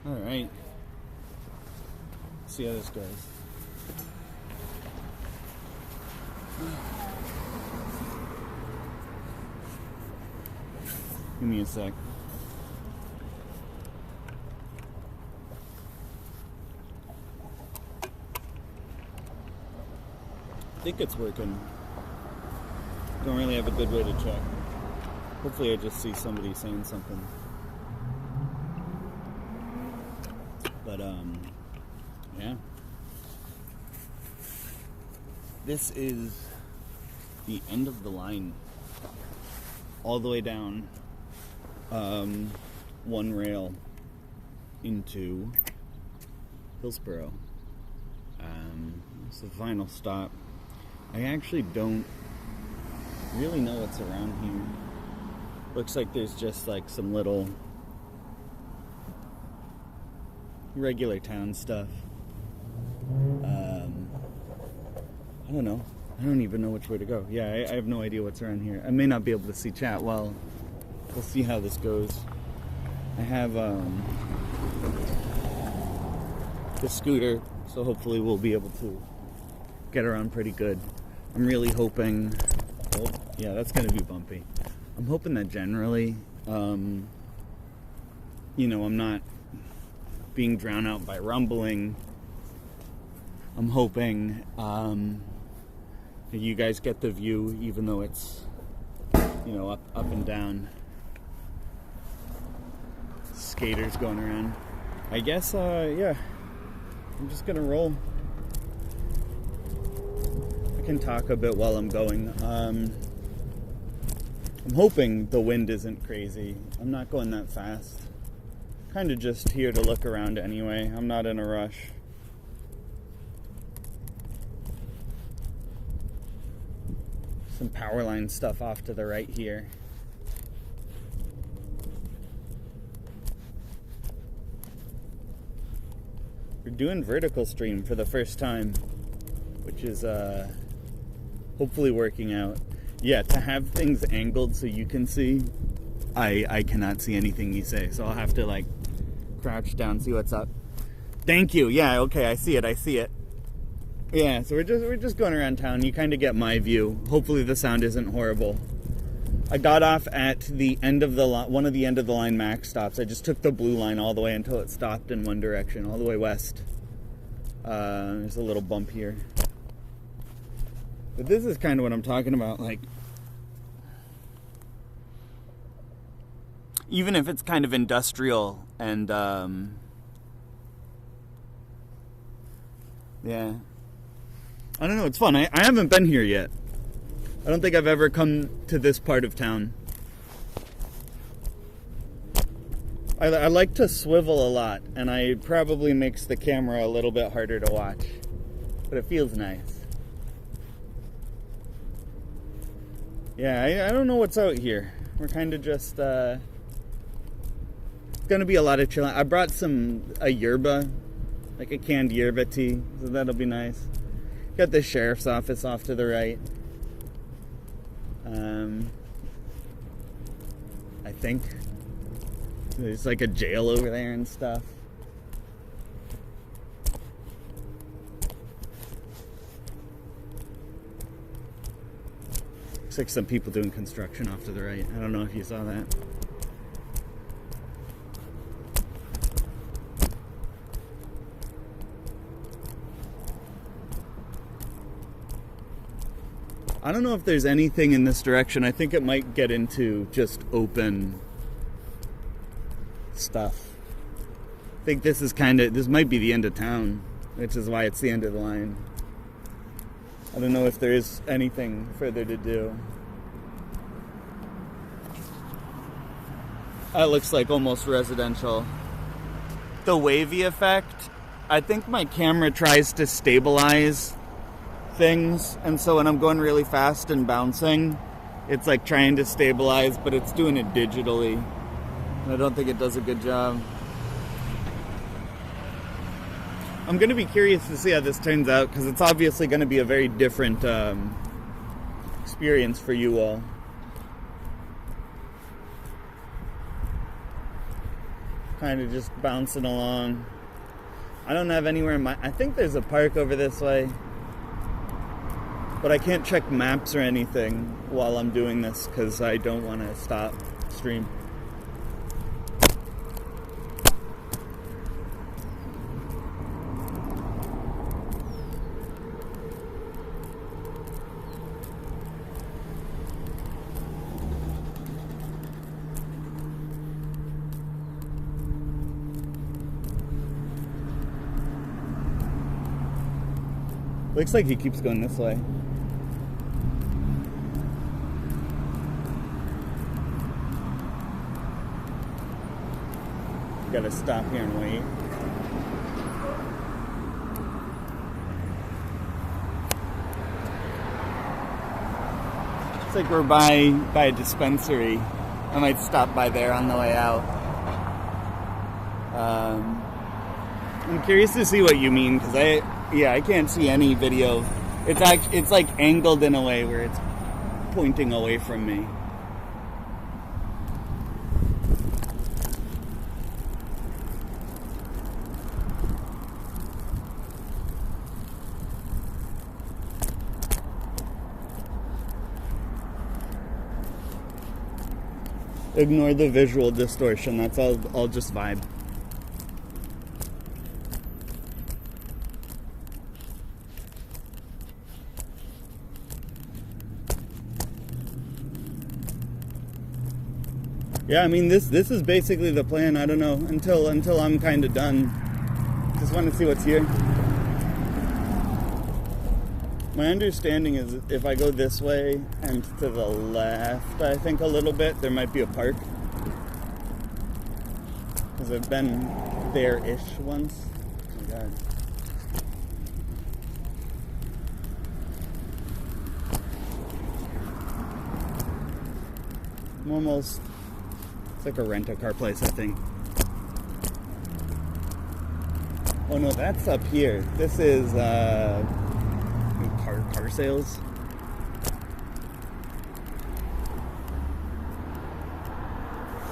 Alright. See how this goes. Give me a sec. I think it's working. Don't really have a good way to check. Hopefully I just see somebody saying something. But, yeah. This is the end of the line. All the way down one rail into Hillsborough. It's the final stop. I actually don't really know what's around here. Looks like there's just like some little regular town stuff. I don't know. I don't even know which way to go. Yeah, I have no idea what's around here. I may not be able to see chat. Well, we'll see how this goes. I have the scooter, so hopefully we'll be able to get around pretty good. I'm really hoping... Oh, yeah, that's going to be bumpy. I'm hoping that generally, I'm not being drowned out by rumbling. I'm hoping you guys get the view, even though it's, up and down. Skaters going around. I guess, yeah, I'm just gonna roll. I can talk a bit while I'm going. I'm hoping the wind isn't crazy. I'm not going that fast. Kind of just here to look around anyway. I'm not in a rush. Some power line stuff off to the right here. We're doing vertical stream for the first time, which is hopefully working out. Yeah, to have things angled so you can see, I cannot see anything you say, so I'll have to like crouch down, see what's up. Thank you. Yeah, okay, I see it. Yeah, so we're just going around town. You kind of get my view. Hopefully the sound isn't horrible. I got off at the end of the one of the end of the line max stops. I just took the blue line all the way until it stopped in one direction, all the way west. There's a little bump here. But this is kind of what I'm talking about, like, even if it's kind of industrial and yeah, I don't know, it's fun. I haven't been here yet. I don't think I've ever come to this part of town. I like to swivel a lot, and it probably makes the camera a little bit harder to watch, but it feels nice. Yeah, I don't know what's out here. We're kind of just, it's gonna be a lot of chilling. I brought a yerba, like a canned yerba tea, so that'll be nice. Got the sheriff's office off to the right. I think there's like a jail over there and stuff. Looks like some people doing construction off to the right. I don't know if you saw that. I don't know if there's anything in this direction. I think it might get into just open stuff. I think this might be the end of town, which is why it's the end of the line. I don't know if there is anything further to do. That looks like almost residential. The wavy effect, I think my camera tries to stabilize things, and so when I'm going really fast and bouncing, it's like trying to stabilize, but it's doing it digitally, and I don't think it does a good job. I'm going to be curious to see how this turns out, because it's obviously going to be a very different experience for you all. kind of just bouncing along. I don't have anywhere in my... I think there's a park over this way. But I can't check maps or anything while I'm doing this because I don't want to stop stream. Looks like he keeps going this way. Gotta stop here and wait. It's like we're by a dispensary. I might stop by there on the way out. I'm curious to see what you mean because I can't see any video. It's like angled in a way where it's pointing away from me. Ignore the visual distortion. That's all. I'll just vibe. Yeah, I mean this is basically the plan. I don't know until I'm kind of done. Just want to see what's here. My understanding is if I go this way and to the left, I think a little bit, there might be a park. Because I've been there-ish once. Oh my God. I'm almost... It's like a rent-a-car place, I think. Oh no, that's up here. This is, car sales.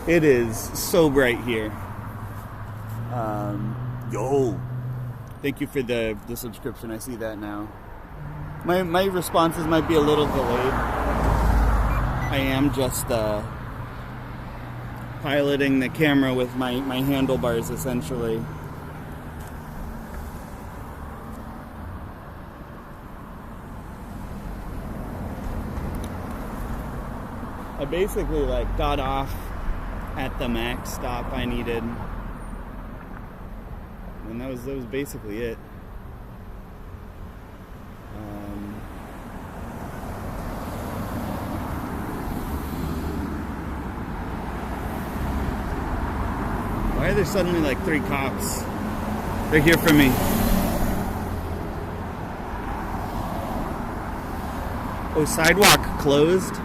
It is so bright here. Yo, thank you for the subscription. I see that now. My responses might be a little delayed. I am just piloting the camera with my handlebars essentially. I basically like got off at the max stop I needed, and that was basically it. Why are there suddenly like 3 cops? They're here for me. Oh, sidewalk closed.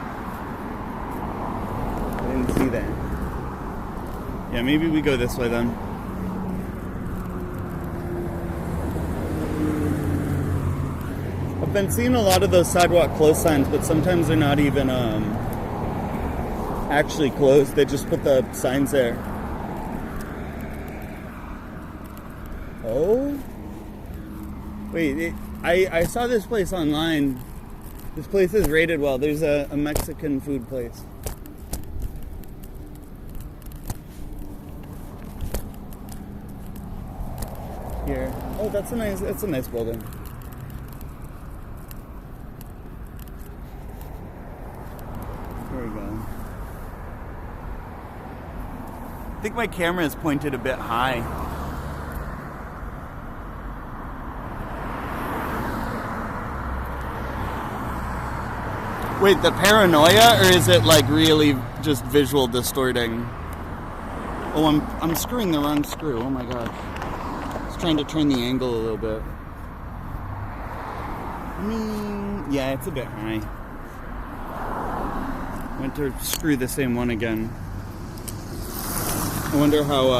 See that. Yeah, maybe we go this way then. I've been seeing a lot of those sidewalk closed signs, but sometimes they're not even actually closed. They just put the signs there. Oh? Wait, I saw this place online. This place is rated well. There's a Mexican food place. Here. Oh, that's a nice building. There we go. I think my camera is pointed a bit high. Wait, the paranoia, or is it like really just visual distorting? Oh, I'm screwing the wrong screw. Oh my god. Trying to turn the angle a little bit. Yeah, it's a bit high. Went to screw the same one again. I wonder how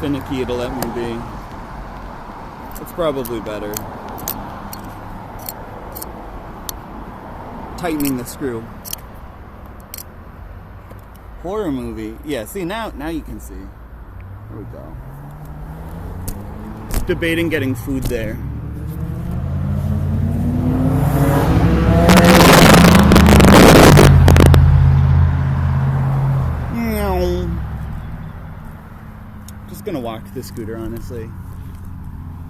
finicky it'll let me be. It's probably better. Tightening the screw. Horror movie. Yeah, see now you can see. we go. Debating getting food there. Just gonna walk the scooter, honestly.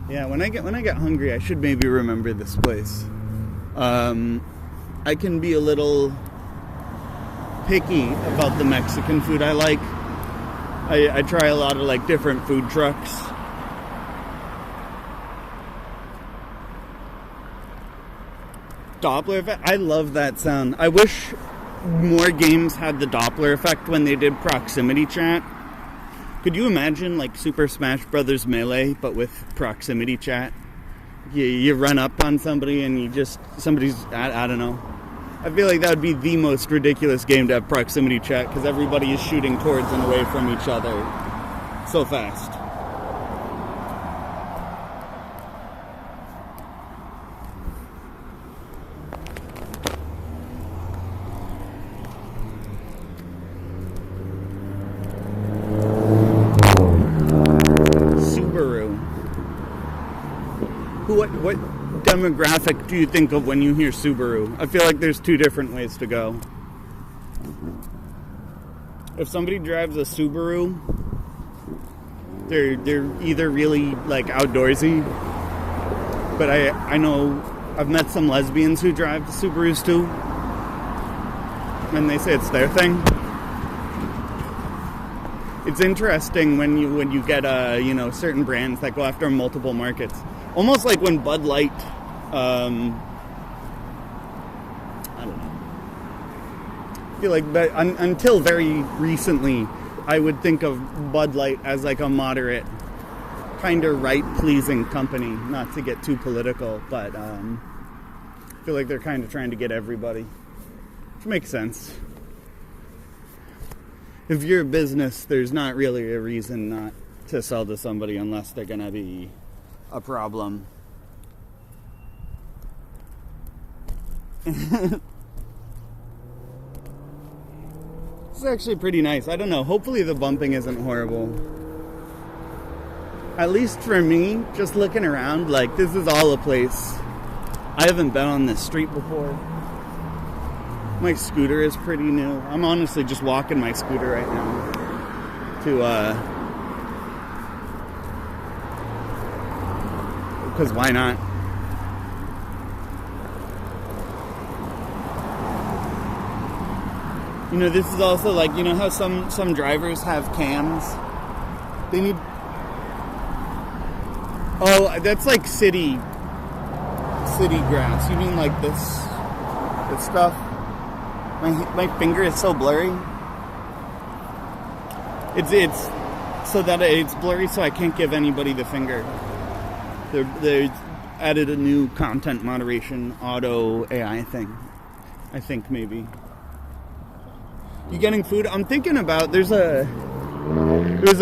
Yeah, when I get hungry, I should maybe remember this place. I can be a little picky about the Mexican food I like. I try a lot of like different food trucks. Doppler effect. I love that sound. I wish more games had the Doppler effect when they did proximity chat. Could you imagine like Super Smash Brothers Melee, but with proximity chat? You run up on somebody and I don't know. I feel like that would be the most ridiculous game to have proximity chat, because everybody is shooting towards and away from each other so fast. What demographic do you think of when you hear Subaru? I feel like there's two different ways to go. If somebody drives a Subaru, they're either really like outdoorsy, but I know I've met some lesbians who drive the Subarus too, and they say it's their thing. It's interesting when you get certain brands that go after multiple markets. Almost like when Bud Light, I don't know. I feel like until very recently, I would think of Bud Light as like a moderate, kind of right-pleasing company. Not to get too political, but I feel like they're kind of trying to get everybody, which makes sense. If you're a business, there's not really a reason not to sell to somebody unless they're going to be a problem. It's actually pretty nice. I don't know. Hopefully the bumping isn't horrible. At least for me, just looking around, like, this is all a place. I haven't been on this street before. My scooter is pretty new. I'm honestly just walking my scooter right now to, because why not? You know, this is also like, you know how some drivers have cams? They need... Oh, that's like city grass. You mean like this stuff? My finger is so blurry. It's so that it's blurry so I can't give anybody the finger. They added a new content moderation auto AI thing. I think maybe. You getting food? I'm thinking about there's a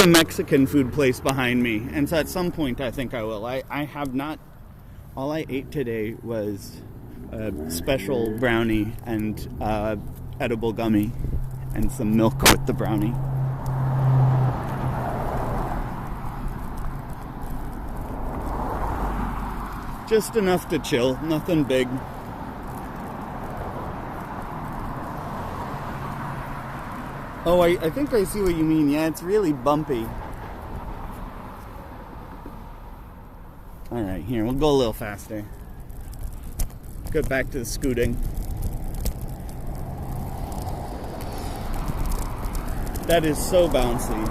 Mexican food place behind me, and so at some point I think I will. I have not. All I ate today was a special brownie and edible gummy and some milk with the brownie. Just enough to chill, nothing big. Oh, I think I see what you mean. Yeah, it's really bumpy. Alright, here, we'll go a little faster. Go back to the scooting. That is so bouncy.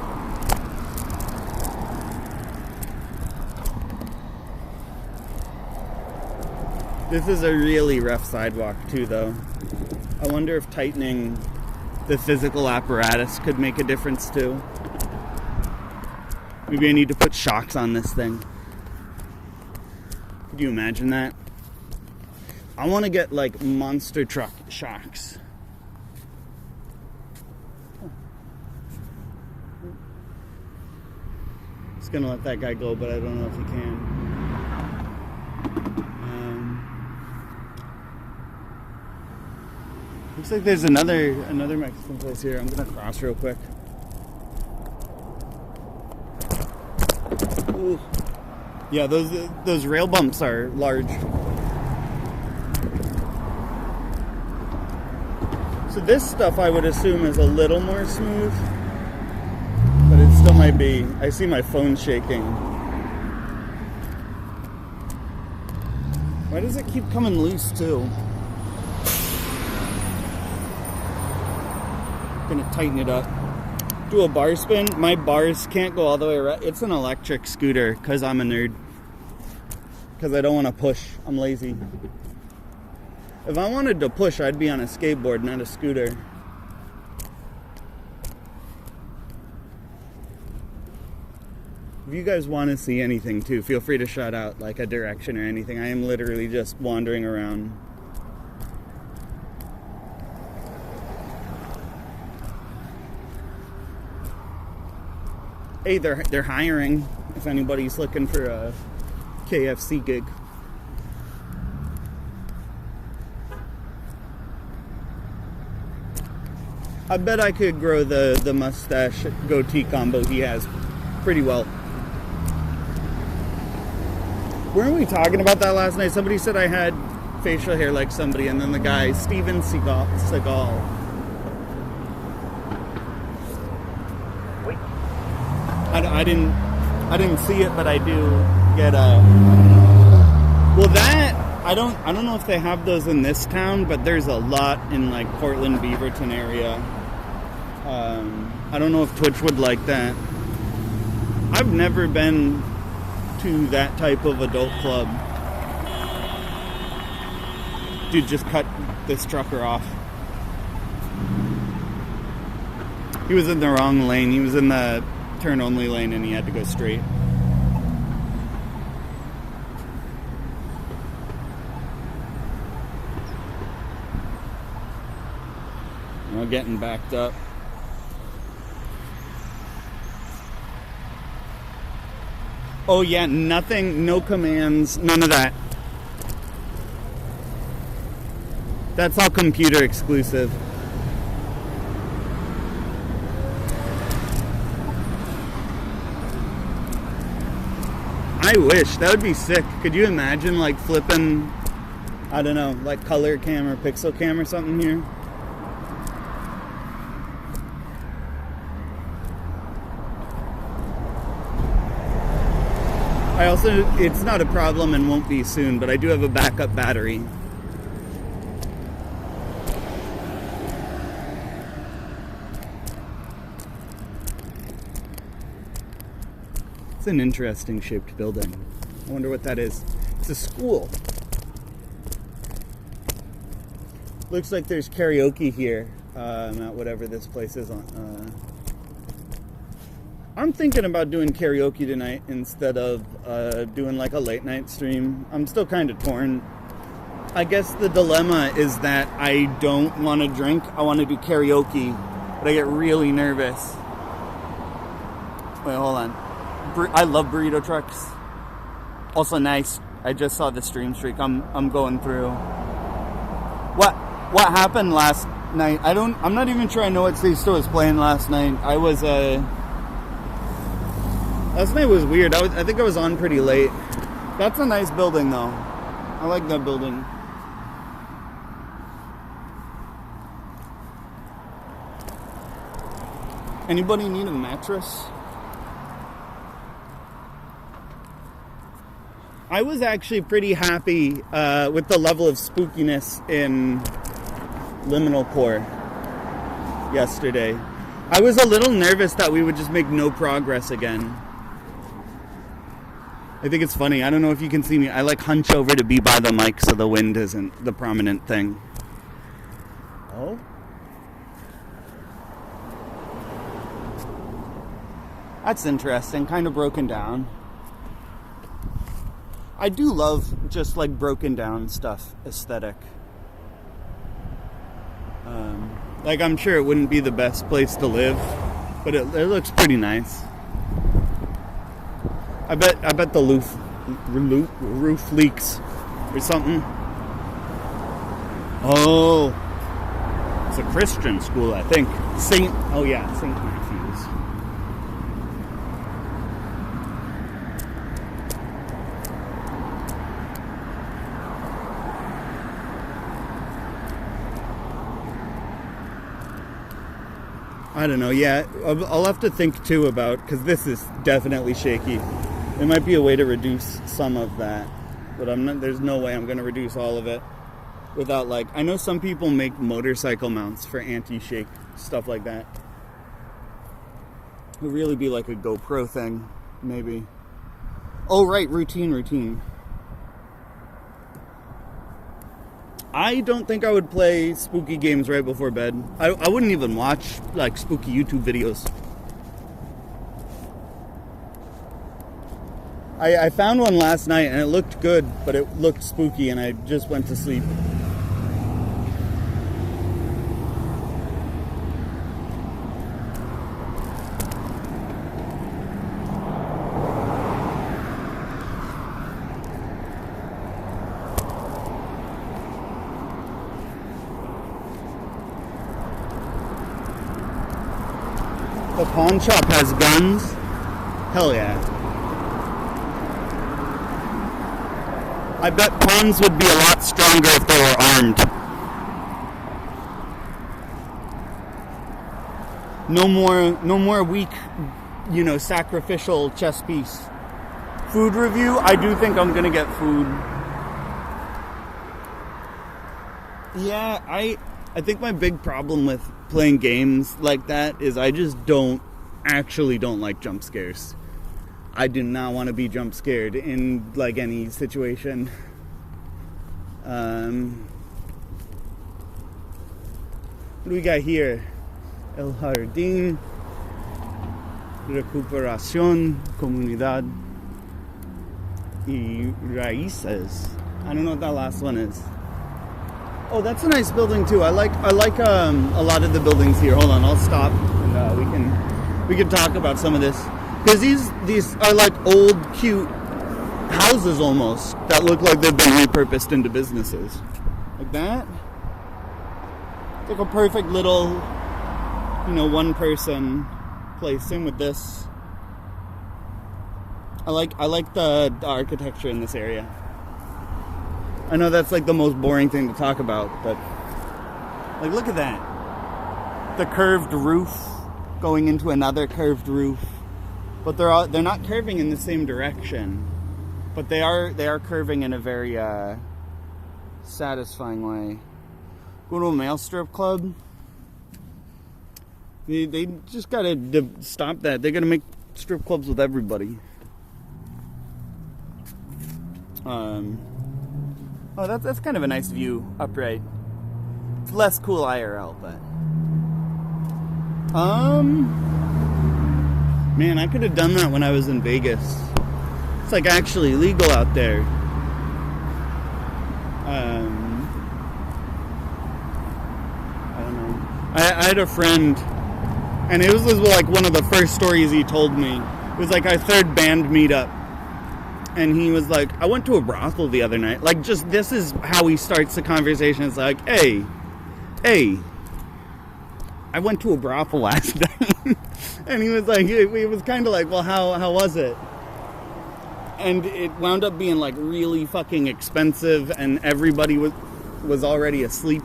This is a really rough sidewalk too, though. I wonder if tightening the physical apparatus could make a difference too. Maybe I need to put shocks on this thing. Could you imagine that? I want to get like monster truck shocks. Just gonna let that guy go, but I don't know if he can. Looks like there's another Mexican place here. I'm gonna cross real quick. Ooh. Yeah, those rail bumps are large. So this stuff I would assume is a little more smooth, but it still might be. I see my phone shaking. Why does it keep coming loose too? Gonna tighten it up. Do a bar spin. My bars can't go all the way around. It's an electric scooter because I'm a nerd. Because I don't want to push. I'm lazy. If I wanted to push, I'd be on a skateboard, not a scooter. If you guys want to see anything too, feel free to shout out like a direction or anything. I am literally just wandering around. Hey, they're hiring if anybody's looking for a KFC gig. I bet I could grow the mustache goatee combo he has pretty well. Weren't we talking about that last night? Somebody said I had facial hair like somebody, and then the guy, Steven Seagal. I didn't see it, but I do get a. Well, that I don't know if they have those in this town, but there's a lot in like Portland, Beaverton area. I don't know if Twitch would like that. I've never been to that type of adult club. Dude, just cut this trucker off. He was in the wrong lane. He was in the turn only lane and he had to go straight. We're getting backed up. Oh yeah, nothing, no commands, none of that. That's all computer exclusive. I wish, that would be sick. Could you imagine like flipping, I don't know, like color cam or pixel cam or something here? I also, it's not a problem and won't be soon, but I do have a backup battery. It's an interesting shaped building. I wonder what that is. It's a school. Looks like there's karaoke here at whatever this place is on. I'm thinking about doing karaoke tonight instead of doing like a late night stream. I'm still kind of torn. I guess the dilemma is that I don't want to drink. I want to do karaoke, but I get really nervous. Wait, hold on. I love burrito trucks. Also nice. I just saw the stream streak. I'm going through. What happened last night? I'm not even sure I know what Sisto was playing last night. Last night was weird. I think I was on pretty late. That's a nice building though. I like that building. Anybody need a mattress? I was actually pretty happy with the level of spookiness in Liminal Core yesterday. I was a little nervous that we would just make no progress again. I think it's funny. I don't know if you can see me. I like hunch over to be by the mic so the wind isn't the prominent thing. Oh? That's interesting. Kind of broken down. I do love just like broken down stuff aesthetic. Like I'm sure it wouldn't be the best place to live, but it looks pretty nice. I bet the roof leaks or something. Oh, it's a Christian school, I think. St. Matthew's. I don't know. Yeah, I'll have to think too about, because this is definitely shaky. There might be a way to reduce some of that, but there's no way I'm going to reduce all of it without, like, I know some people make motorcycle mounts for anti-shake, stuff like that. It would really be like a GoPro thing, maybe. Oh, right, routine. I don't think I would play spooky games right before bed. I wouldn't even watch, like, spooky YouTube videos. I found one last night and it looked good, but it looked spooky and I just went to sleep. The pawn shop has guns? Hell yeah. I bet pawns would be a lot stronger if they were armed. No more weak, sacrificial chess piece. Food review, I do think I'm gonna get food. Yeah, I think my big problem with playing games like that is I just don't like jump scares. I do not want to be jump scared in, like, any situation. What do we got here? El Jardín, Recuperación, Comunidad y Raíces. I don't know what that last one is. Oh, that's a nice building too. I like a lot of the buildings here. Hold on, I'll stop and we can talk about some of this, because these are like old, cute houses almost that look like they've been repurposed into businesses, like that. It's like a perfect little, one-person place. Same with this. I like the architecture in this area. I know that's like the most boring thing to talk about, but like, look at that. The curved roof going into another curved roof. But they're not curving in the same direction. But they are curving in a very satisfying way. Go to a male strip club. They just gotta stop that. They gotta make strip clubs with everybody. Oh, that's kind of a nice view, upright. It's less cool IRL, but... Man, I could have done that when I was in Vegas. It's, like, actually legal out there. I don't know. I had a friend, and it was like one of the first stories he told me. It was like our third band meetup. And he was like, I went to a brothel the other night. Like, just, this is how he starts the conversation. It's like, hey, I went to a brothel last night. And he was like, it was kind of like, well, how was it? And it wound up being, like, really fucking expensive, and everybody was already asleep.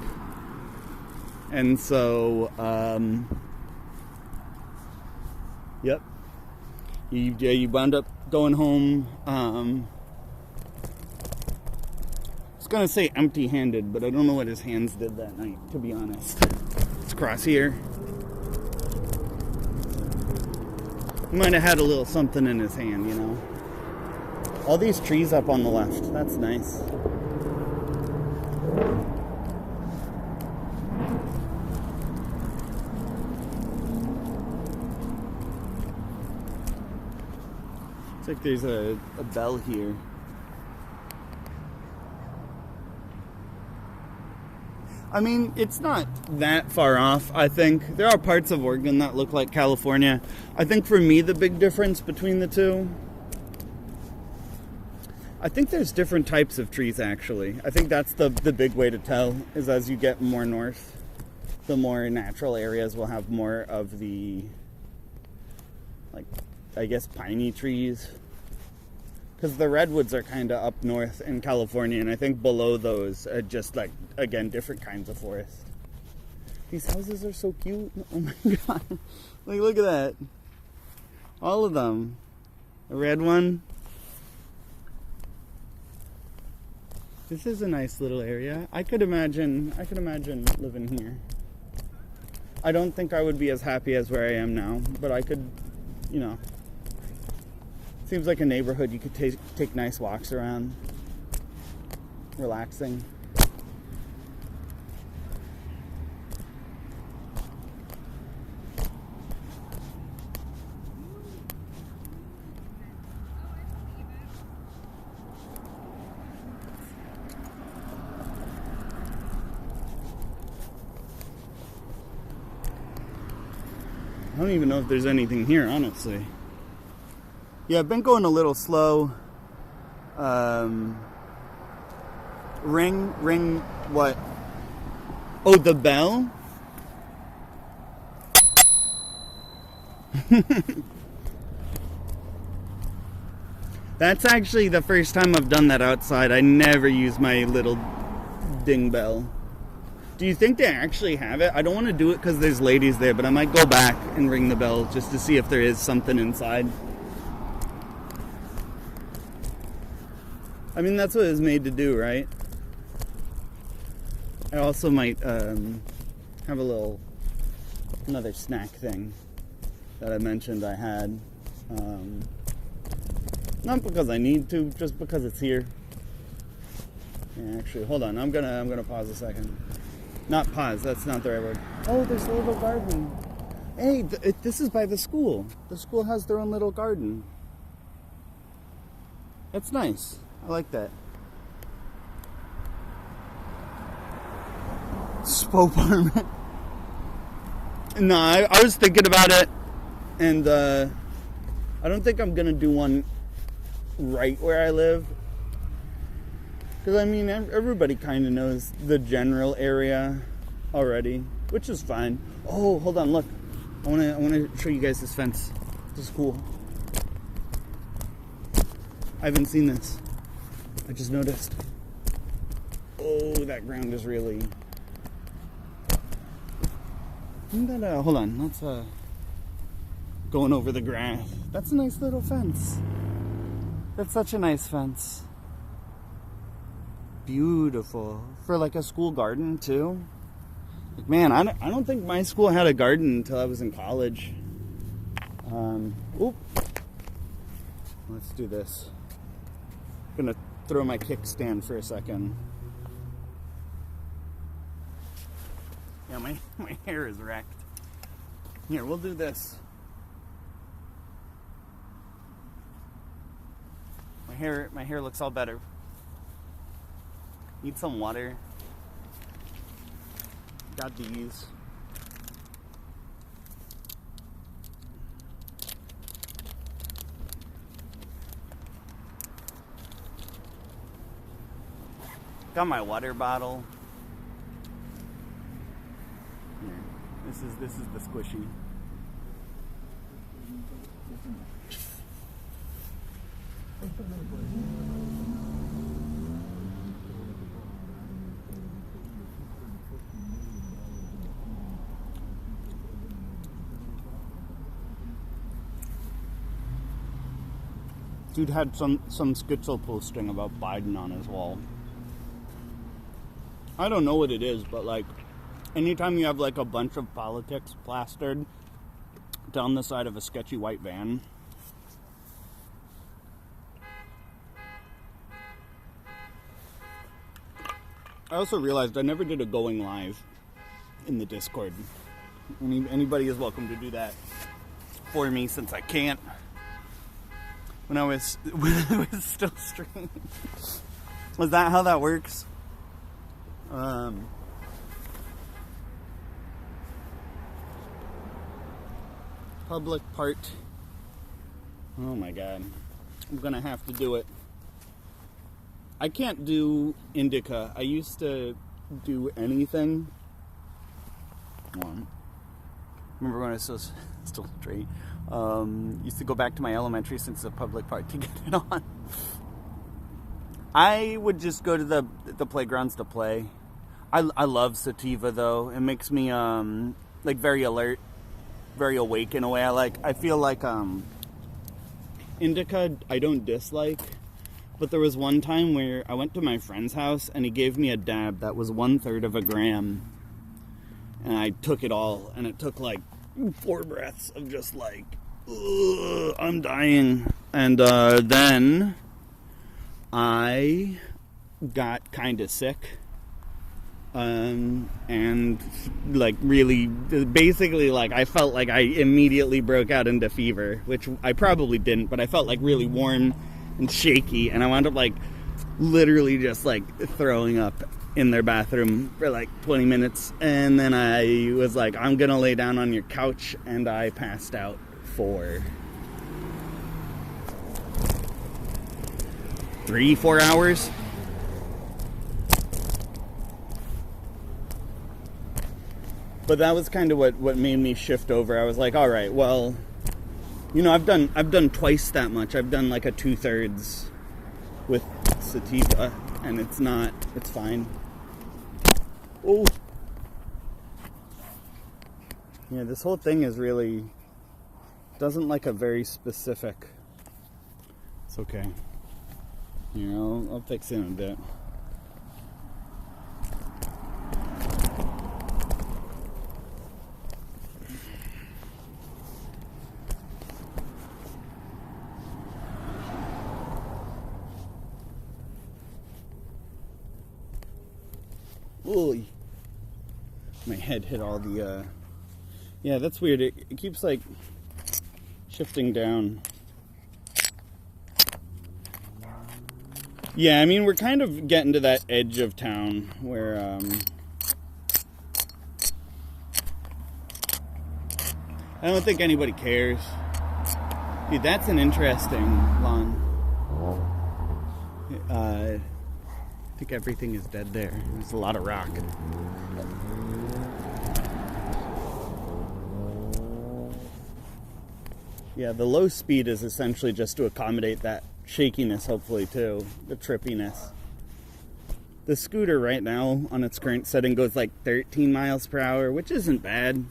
And so, yep. You wound up going home, I was gonna say empty-handed, but I don't know what his hands did that night, to be honest. Let's cross here. He might have had a little something in his hand, All these trees up on the left, that's nice. It's like there's a bell here. I mean, it's not that far off, I think. There are parts of Oregon that look like California. I think for me, the big difference between the two, I think there's different types of trees, actually. I think that's the big way to tell, is as you get more north, the more natural areas will have more of the, like, I guess, piney trees. Because the redwoods are kind of up north in California, and I think below those are just, like, again, different kinds of forest. These houses are so cute. Oh my god. Like, look at that. All of them. A red one. This is a nice little area. I could imagine living here. I don't think I would be as happy as where I am now, but I could, you know. Seems like a neighborhood you could take nice walks around. Relaxing. I don't even know if there's anything here, honestly. Yeah, I've been going a little slow. Ring what? Oh, the bell? That's actually the first time I've done that outside. I never use my little ding bell. Do you think they actually have it? I don't want to do it because there's ladies there, but I might go back and ring the bell just to see if there is something inside. I mean, that's what it's made to do, right? I also might have another snack thing that I mentioned I had. Not because I need to, just because it's here. Yeah, actually, hold on. I'm gonna pause a second. Not pause, that's not the right word. Oh, there's a little garden. Hey, this is by the school. The school has their own little garden. That's nice. I like that. Spopartment. No, I was thinking about it, and I don't think I'm gonna do one right where I live. Because, I mean, everybody kind of knows the general area already, which is fine. Oh, hold on, look. I want to show you guys this fence. This is cool. I haven't seen this. I just noticed. Oh, that ground is really... Isn't that, hold on, that's going over the grass. That's a nice little fence. That's such a nice fence. Beautiful. For like a school garden too. Like, man, I don't think my school had a garden until I was in college. Oop. Let's do this. I'm gonna throw my kickstand for a second. Yeah, my hair is wrecked. Here, we'll do this. My hair looks all better. Need some water. Got these. Got my water bottle. Here. This is the squishy. Dude had some schizo posting about Biden on his wall. I don't know what it is, but like, anytime you have like a bunch of politics plastered down the side of a sketchy white van, I also realized I never did a going live in the Discord. Anybody is welcome to do that for me since I can't. When I was still streaming. Was that how that works? Public part. Oh my god. I'm gonna have to do it. I can't do indica. I used to do anything. Remember when I was still straight? Used to go back to my elementary since it's a public park to get it on. I would just go to the playgrounds to play. I love sativa though. It makes me like very alert, very awake in a way. I feel like indica I don't dislike, but there was one time where I went to my friend's house and he gave me a dab that was 1/3 of a gram, and I took it all, and it took like 4 breaths of just like, ugh, I'm dying. And then I got kind of sick. And like really, basically like I felt like I immediately broke out into fever, which I probably didn't, but I felt like really warm and shaky, and I wound up like literally just like throwing up in their bathroom for like 20 minutes, and then I was like, I'm gonna lay down on your couch, and I passed out for 3-4 hours. But that was kind of what made me shift over. I was like, all right, well, you know, I've done twice that much. I've done like a 2/3 with sativa, and it's fine. Oh, yeah, this whole thing is really doesn't like a very specific. It's okay. You know, I'll fix it in a bit. Ooh, my head hit all the, yeah, that's weird. It keeps like shifting down. Yeah, I mean, we're kind of getting to that edge of town where, I don't think anybody cares. Dude, that's an interesting lawn. I think everything is dead there. There's a lot of rock. Yeah, the low speed is essentially just to accommodate that shakiness, hopefully, too. The trippiness. The scooter right now, on its current setting, goes like 13 miles per hour, which isn't bad.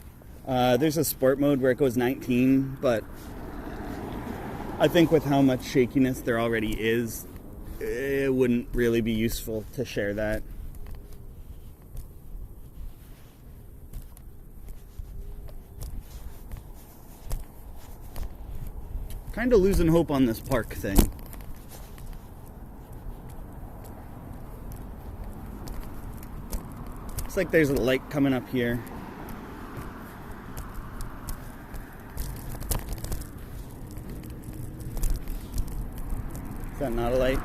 There's a sport mode where it goes 19, but I think with how much shakiness there already is, it wouldn't really be useful to share that. Kind of losing hope on this park thing. Looks like there's a light coming up here. Is that not a light?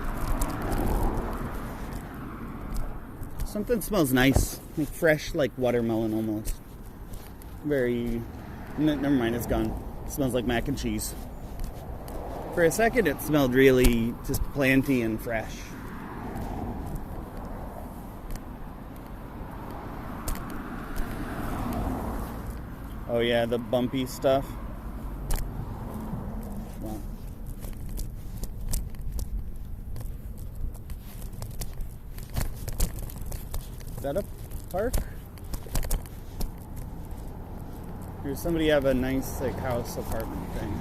Something smells nice, like fresh, like watermelon almost. Very, never mind, it's gone. It smells like mac and cheese. For a second, it smelled really just planty and fresh. Oh yeah, the bumpy stuff. Wow. Is that a park? Or does somebody have a nice like house apartment thing?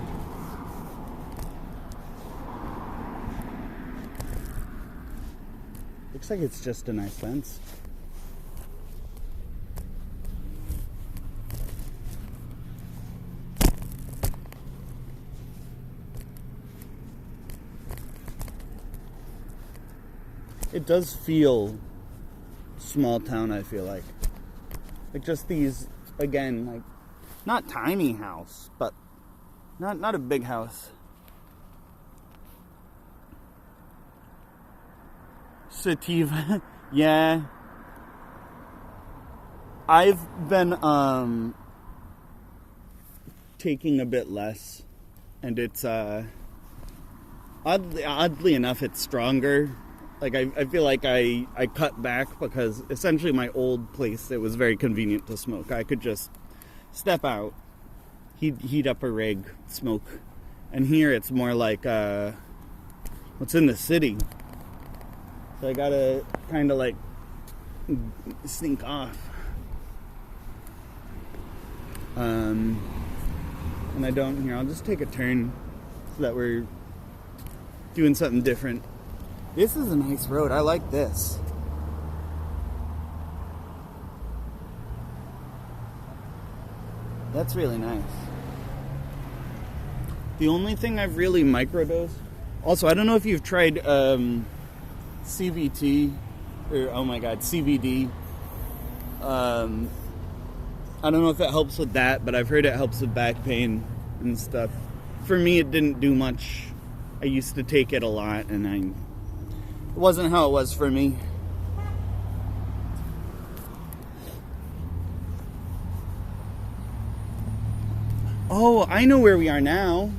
Looks like it's just a nice fence. It does feel small town, I feel like. Like just these, again, like not tiny house, but not a big house. Sativa. Yeah. I've been taking a bit less, and it's oddly enough it's stronger. Like I feel like I cut back because essentially my old place, it was very convenient to smoke. I could just step out, heat up a rig, smoke. And here it's more like what's in the city. So I gotta kind of like sneak off. And I don't here. I'll just take a turn so that we're doing something different. This is a nice road. I like this. That's really nice. The only thing I've really microdosed. Also, I don't know if you've tried CBT or CBD. I don't know if it helps with that, but I've heard it helps with back pain and stuff. For me, it didn't do much. I used to take it a lot, and it wasn't how it was for me. Oh, I know where we are now.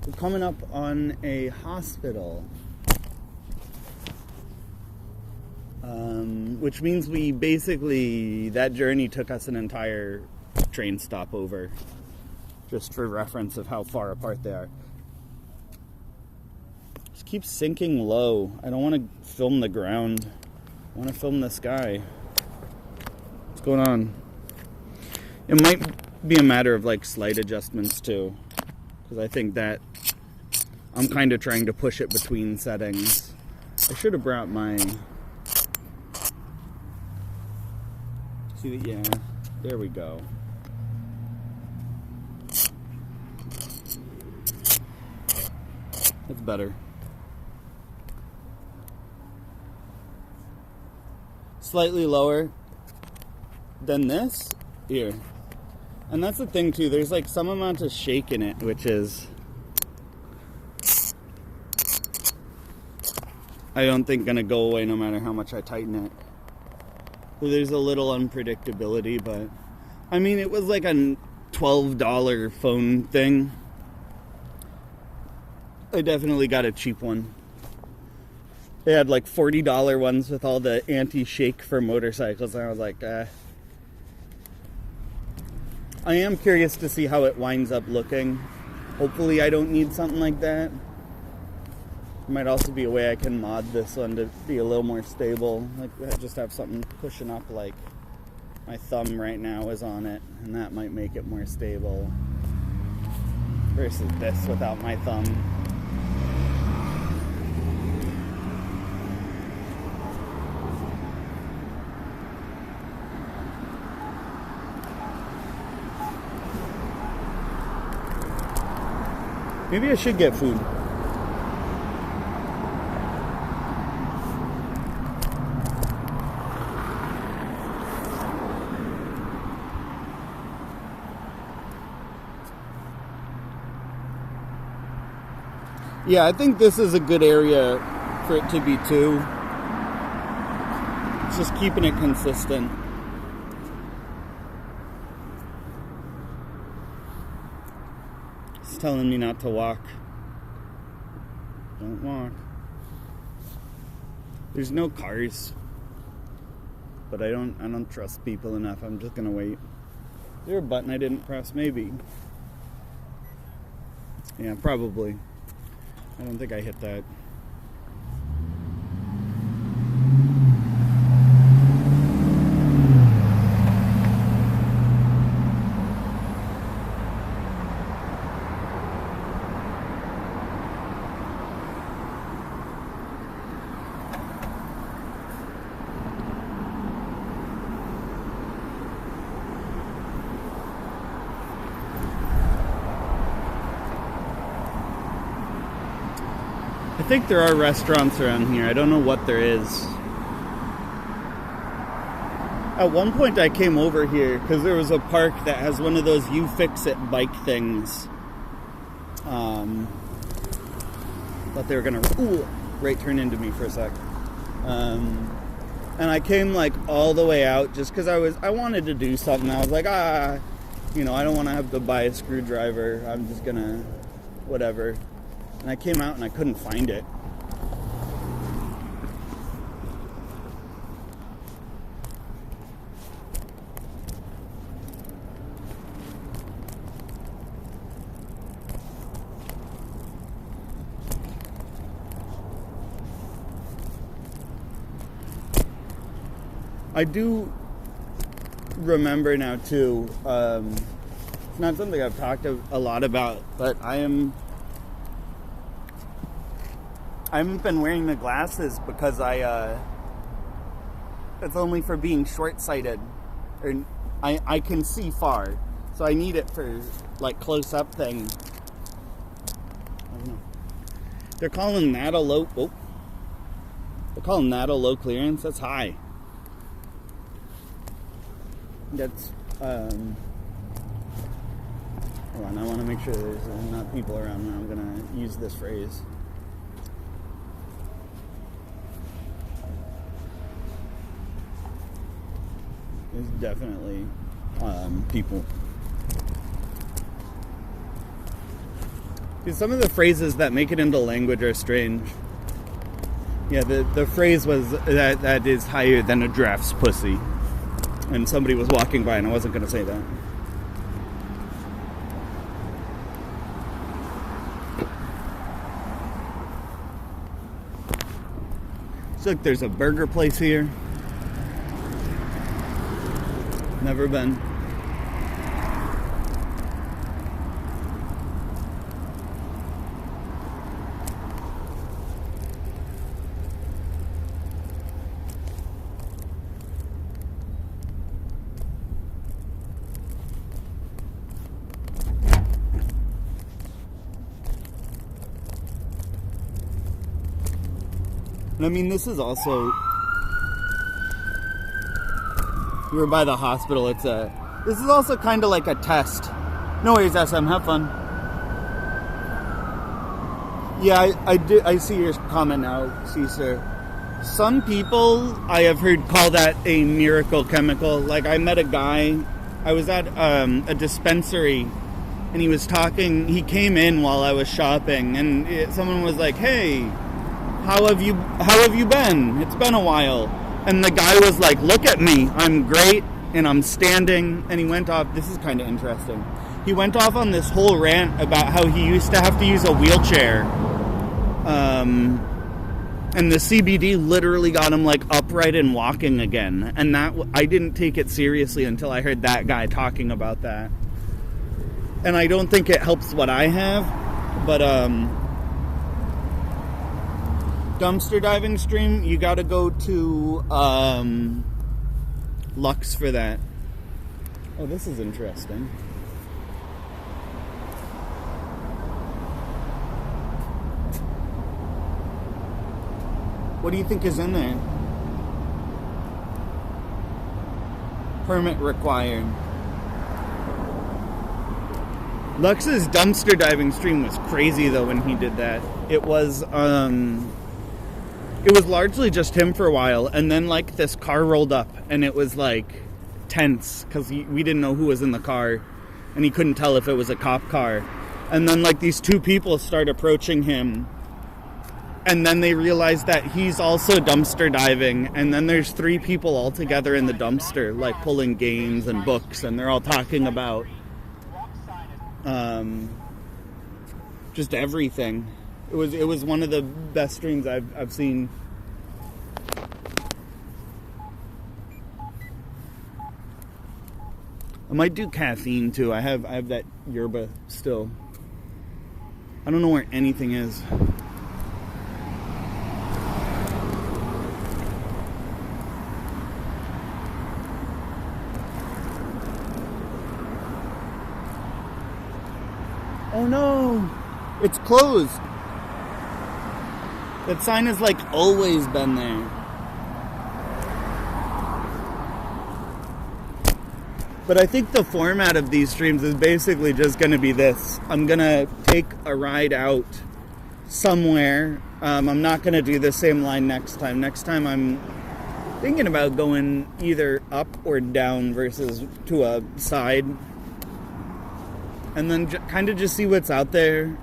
We're coming up on a hospital. Which means that journey took us an entire train stop over. Just for reference of how far apart they are. Just keep sinking low. I don't want to film the ground. I want to film the sky. What's going on? It might be a matter of like slight adjustments too. Because I think that I'm kind of trying to push it between settings. I should have brought my... See that? Yeah, there we go. That's better. Slightly lower than this here. And that's the thing too, there's like some amount of shake in it, which is I don't think gonna go away no matter how much I tighten it. So there's a little unpredictability, but I mean it was like a $12 phone thing. I definitely got a cheap one. They had like $40 ones with all the anti-shake for motorcycles, and I was like, I am curious to see how it winds up looking. Hopefully I don't need something like that. Might also be a way I can mod this one to be a little more stable. Like just have something pushing up like my thumb right now is on it, and that might make it more stable. Versus this without my thumb. Maybe I should get food. Yeah, I think this is a good area for it to be too. It's just keeping it consistent. It's telling me not to walk. Don't walk. There's no cars. But I don't trust people enough. I'm just gonna wait. Is there a button I didn't press? Maybe. Yeah, probably. I don't think I hit that. I think there are restaurants around here. I don't know what there is. At one point I came over here because there was a park that has one of those You Fix It bike things. Thought they were gonna right turn into me for a sec. And I came like all the way out just because I wanted to do something. I was like, I don't want to have to buy a screwdriver. I'm just gonna whatever. And I came out and I couldn't find it. I do remember now too, it's not something I've talked a lot about, but I haven't been wearing the glasses because it's only for being short-sighted, or I can see far, so I need it for like close-up things. I don't know. They're calling that a low. Oh, they're calling that a low clearance. That's high. That's hold on. I want to make sure there's not people around when I'm gonna use this phrase. There's definitely people. Some of the phrases that make it into language are strange. Yeah, the phrase was that is higher than a giraffe's pussy. And somebody was walking by and I wasn't going to say that. Looks like there's a burger place here. Never been. I mean, this is also... We were by the hospital. This is also kind of like a test. No worries, SM. Have fun. Yeah, I see your comment now, Caesar. Some people I have heard call that a miracle chemical. Like, I met a guy. I was at a dispensary, and he was talking. He came in while I was shopping, and someone was like, "Hey, how have you been? It's been a while." And the guy was like, "Look at me, I'm great, and I'm standing." And he went off, this is kind of interesting. He went off on this whole rant about how he used to have to use a wheelchair. And the CBD literally got him like upright and walking again. And that, I didn't take it seriously until I heard that guy talking about that. And I don't think it helps what I have, but dumpster diving stream, you gotta go to Lux for that. Oh, this is interesting. What do you think is in there? Permit required. Lux's dumpster diving stream was crazy though when he did that. It was largely just him for a while, and then like this car rolled up and it was like tense because we didn't know who was in the car and he couldn't tell if it was a cop car. And then like these two people start approaching him, and then they realize that he's also dumpster diving, and then there's three people all together in the dumpster like pulling games and books, and they're all talking about just everything. It was one of the best streams I've seen. I might do caffeine too. I have that yerba still. I don't know where anything is. Oh no! It's closed. That sign has like always been there. But I think the format of these streams is basically just going to be this. I'm going to take a ride out somewhere. I'm not going to do the same line next time. Next time I'm thinking about going either up or down versus to a side. And then kind of just see what's out there.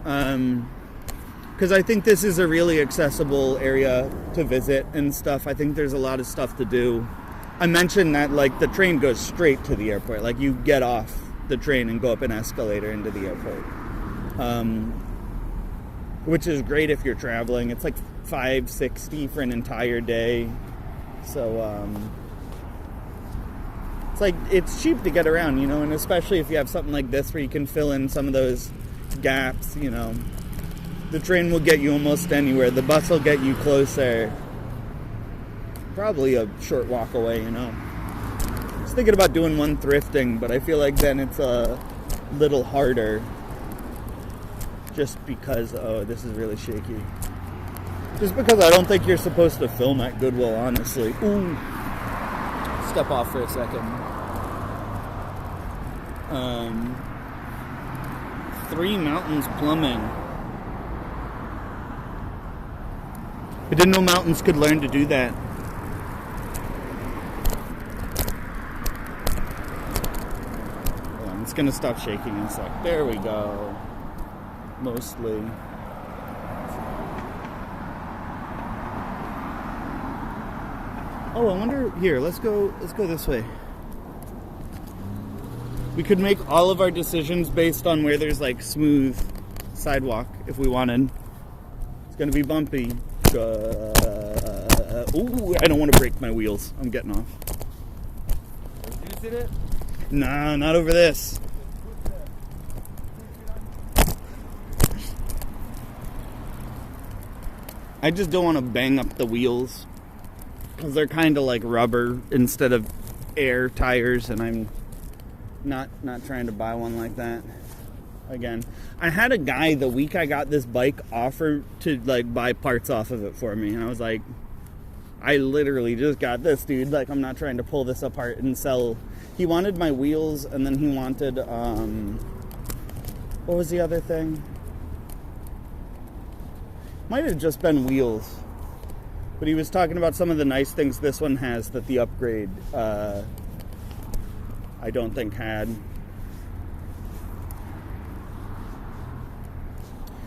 Because I think this is a really accessible area to visit and stuff. I think there's a lot of stuff to do. I mentioned that like the train goes straight to the airport. Like you get off the train and go up an escalator into the airport. Which is great if you're traveling. It's like $5.60 for an entire day. So It's like, it's cheap to get around, you know, and especially if you have something like this where you can fill in some of those gaps, you know. The train will get you almost anywhere. The bus will get you closer. Probably a short walk away, you know. I was thinking about doing one thrifting, but I feel like then it's a little harder. Just because, oh, this is really shaky. Just because I don't think you're supposed to film at Goodwill, honestly. Ooh. Step off for a second. Three Mountains Plumbing. I didn't know mountains could learn to do that. Hold on, it's gonna stop shaking in a sec. There we go. Mostly. Oh, I wonder. Here, let's go this way. We could make all of our decisions based on where there's like smooth sidewalk if we wanted. It's gonna be bumpy. Ooh, I don't want to break my wheels. I'm getting off. Did you see it? Nah, not over this. I just don't want to bang up the wheels because they're kind of like rubber instead of air tires, and I'm not trying to buy one like that. Again, I had a guy the week I got this bike offer to like buy parts off of it for me, and I was like, I literally just got this, dude. Like, I'm not trying to pull this apart and sell. He wanted my wheels, and then he wanted what was the other thing? Might have just been wheels, but he was talking about some of the nice things this one has that the upgrade I don't think had.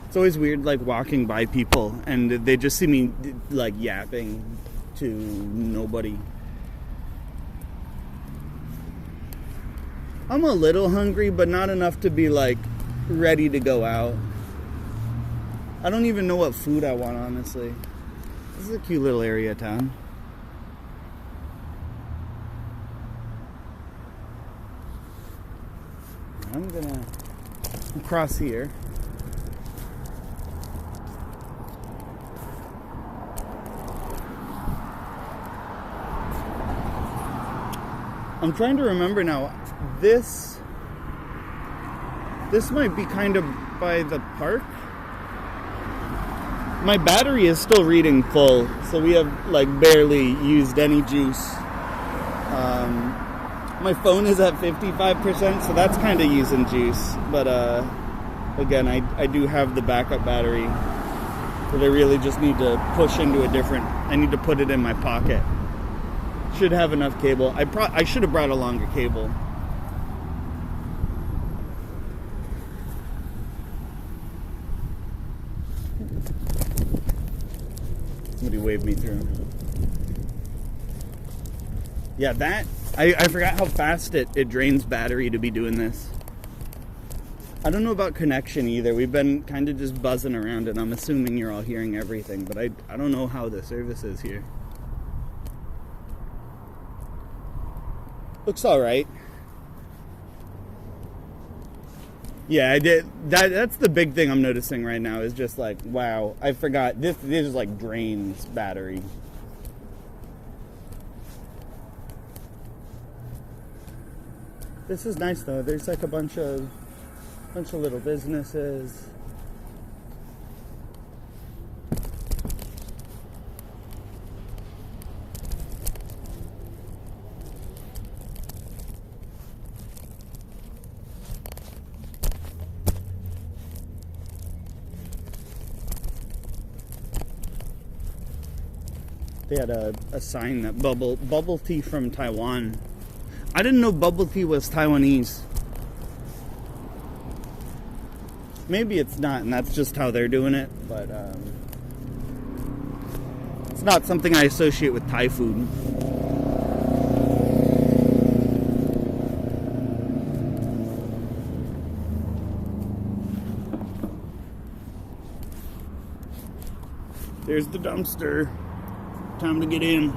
It's always weird, like, walking by people, and they just see me, like, yapping to nobody. I'm a little hungry, but not enough to be, like, ready to go out. I don't even know what food I want, honestly. This is a cute little area of town. I'm gonna cross here. I'm trying to remember now. This might be kind of by the park. My battery is still reading full, so we have like barely used any juice. My phone is at 55%, so that's kind of using juice. But again, I do have the backup battery, but I really just need to push into a different. I need to put it in my pocket. Should have enough cable. I should have brought a longer cable. Somebody waved me through. Yeah, that I forgot how fast it drains battery to be doing this. I don't know about connection either. We've been kind of just buzzing around, and I'm assuming you're all hearing everything, but I don't know how the service is here. Looks all right. Yeah, I did. That's the big thing I'm noticing right now is just like, wow, I forgot. This is like drains battery. This is nice though. There's like a bunch of little businesses. They had a sign that bubble tea from Taiwan. I didn't know bubble tea was Taiwanese. Maybe it's not, and that's just how they're doing it, but it's not something I associate with Thai food. There's the dumpster. Time to get in.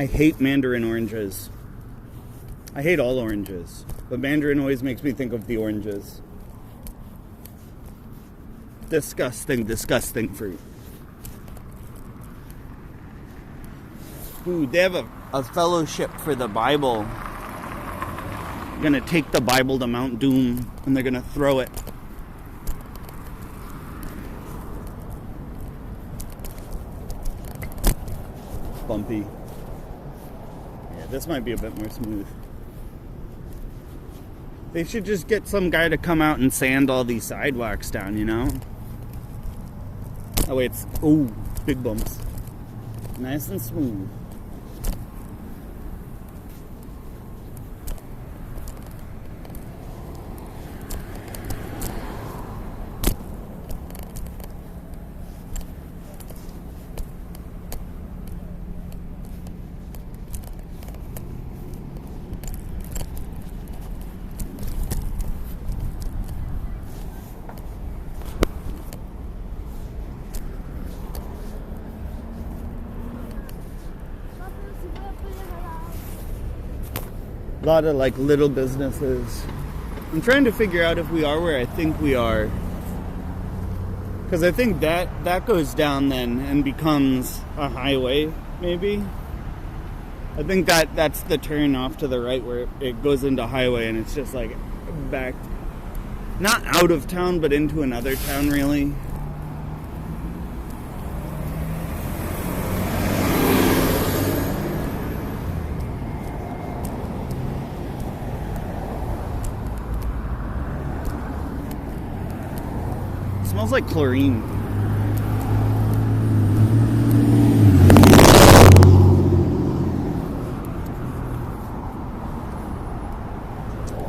I hate mandarin oranges. I hate all oranges, but mandarin always makes me think of the oranges. Disgusting, disgusting fruit. Ooh, they have a fellowship for the Bible. Gonna take the Bible to Mount Doom and they're gonna throw it. Bumpy. Yeah, this might be a bit more smooth. They should just get some guy to come out and sand all these sidewalks down, you know? Oh wait, it's, oh, big bumps. Nice and smooth. A lot of like little businesses. I'm trying to figure out if we are where I think we are, because I think that goes down then and becomes a highway, maybe. I think that's the turn off to the right where it goes into highway and it's just like back, not out of town, but into another town, really. Smells like chlorine.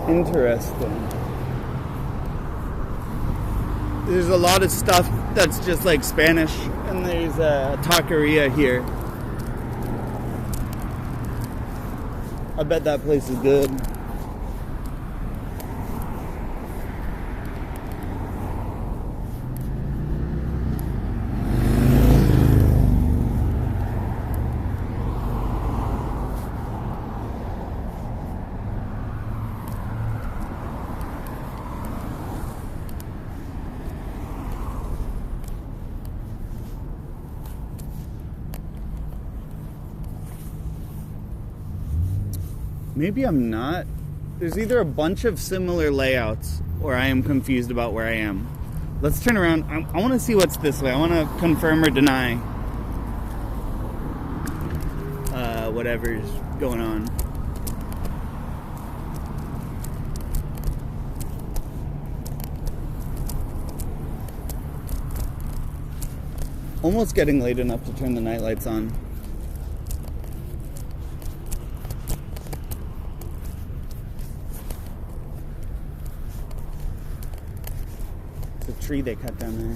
Interesting. There's a lot of stuff that's just like Spanish, and there's a taqueria here. I bet that place is good. Maybe I'm not. There's either a bunch of similar layouts or I am confused about where I am. Let's turn around. I want to see what's this way. I want to confirm or deny whatever's going on. Almost getting late enough to turn the nightlights on. Tree they cut down there.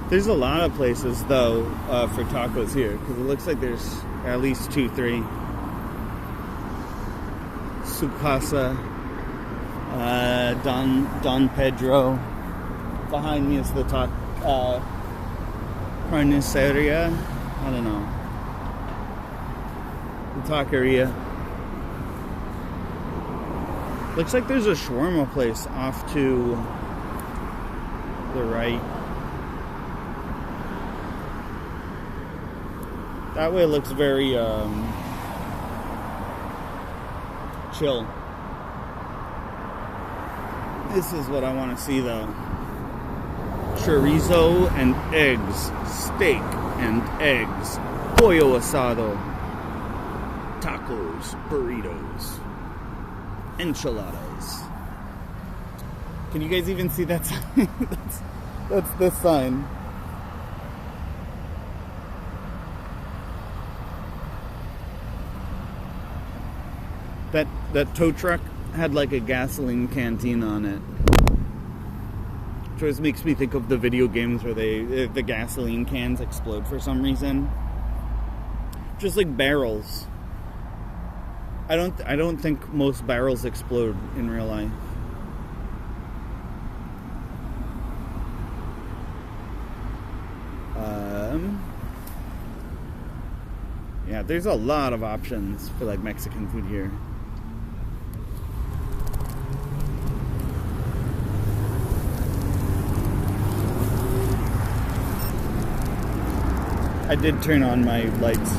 There's a lot of places though for tacos here, because it looks like there's at least 2, 3. Sukasa. Don Pedro. Behind me is the carniceria. I don't know. The taqueria. Looks like there's a shawarma place off to the right. That way it looks very chill. This is what I want to see though. Chorizo and eggs. Steak and eggs. Pollo asado. Tacos. Burritos. Enchiladas. Can you guys even see that sign? That's this sign. That tow truck had like a gasoline canteen on it. Which always makes me think of the video games where the gasoline cans explode for some reason. just like barrels. I don't think most barrels explode in real life. Yeah, there's a lot of options for like Mexican food here. I did turn on my lights.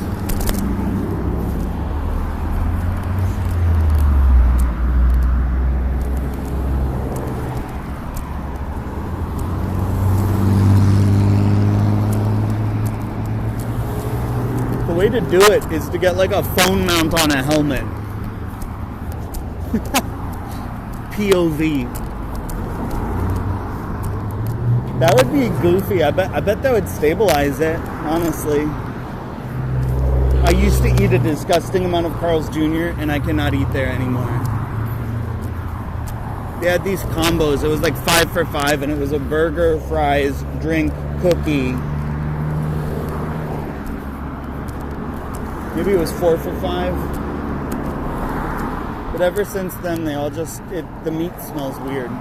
The way to do it is to get like a phone mount on a helmet. POV. That would be goofy. I bet that would stabilize it, honestly. I used to eat a disgusting amount of Carl's Jr. and I cannot eat there anymore. They had these combos. It was like 5 for $5 and it was a burger, fries, drink, cookie. Maybe it was 4 for $5. But ever since then, they all just, the meat smells weird.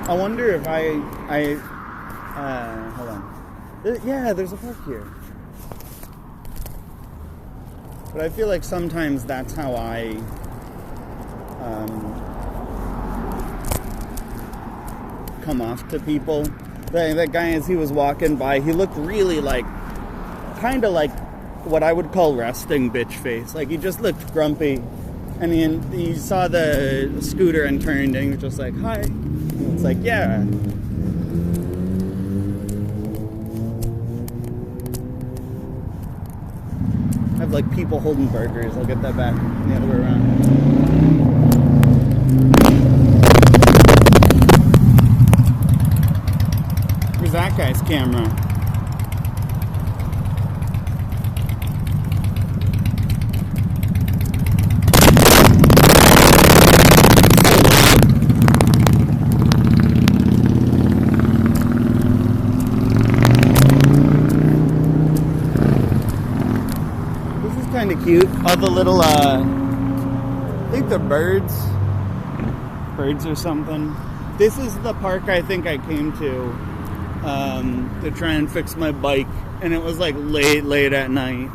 I wonder if hold on. Yeah, there's a park here. But I feel like sometimes that's how I come off to people. That guy, as he was walking by, he looked really like, kind of like what I would call resting bitch face. Like, he just looked grumpy. And he saw the scooter and turned and he was just like, hi. It's like, yeah. I have like people holding burgers. I'll get that back the other way around. Where's that guy's camera? Kind of cute. All the little, I think they're birds or something. This is the park I think I came to try and fix my bike, and it was like late at night.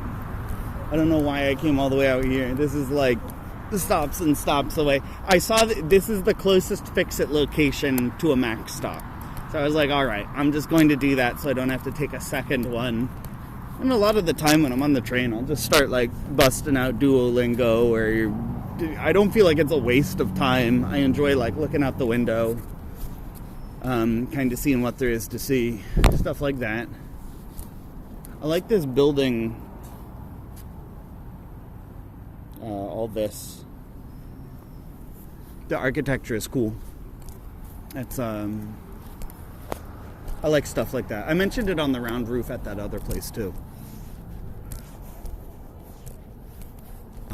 I don't know why I came all the way out here. This is like the stops and stops away. I saw that this is the closest fix-it location to a Max stop, so I was like, all right, I'm just going to do that so I don't have to take a second one. And a lot of the time when I'm on the train, I'll just start like busting out Duolingo, or I don't feel like it's a waste of time. I enjoy like looking out the window, kind of seeing what there is to see, stuff like that. I like this building, all this. The architecture is cool. It's I like stuff like that. I mentioned it on the round roof at that other place too.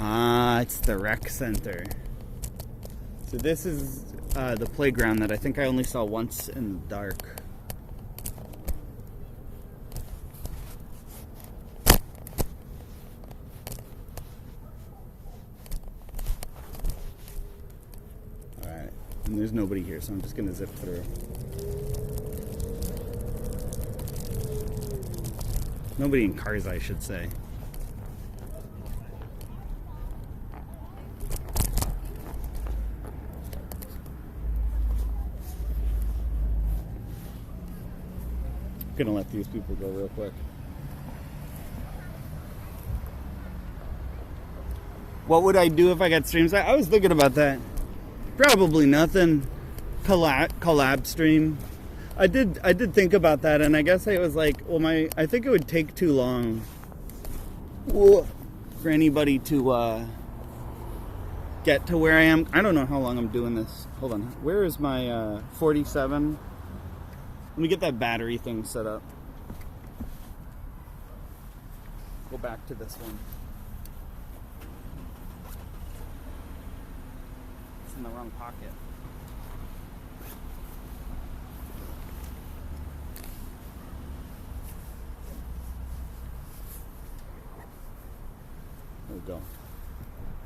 Ah, it's the rec center. So this is the playground that I think I only saw once in the dark. Alright, and there's nobody here, so I'm just gonna zip through. Nobody in cars, I should say. I'm gonna let these people go real quick. What would I do if I got streams? I was thinking about that. Probably nothing. Collab stream. I did think about that, and I guess I was like, well, I think it would take too long for anybody to get to where I am. I don't know how long I'm doing this. Hold on. Where is my 47? Let me get that battery thing set up. Go back to this one. in the wrong pocket. There we go.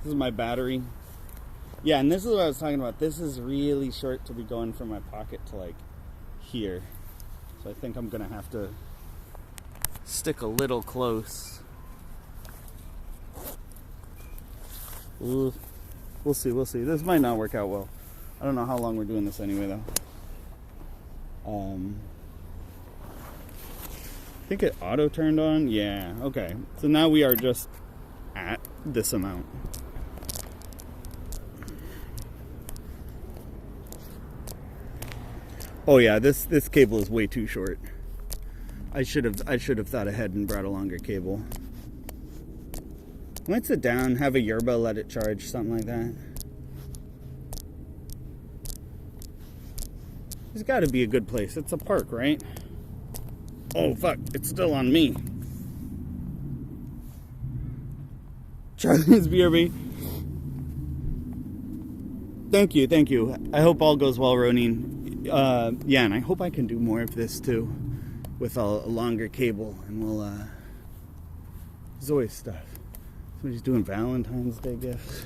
This is my battery. Yeah, and this is what I was talking about. This is really short to be going from my pocket to like here. So I think I'm gonna have to stick a little close. Ooh, we'll see, we'll see. This might not work out well. I don't know how long we're doing this anyway though. I think it auto turned on. Yeah, okay. So now we are just at this amount. Oh yeah, this cable is way too short. I should have thought ahead and brought a longer cable. I might sit down, have a yerba, let it charge, something like that. There's got to be a good place. It's a park, right? Oh fuck! It's still on me. Charlie's BRB. Thank you, thank you. I hope all goes well, Ronin. Yeah, and I hope I can do more of this too, with a longer cable, and we'll. There's always stuff. Somebody's doing Valentine's Day gifts.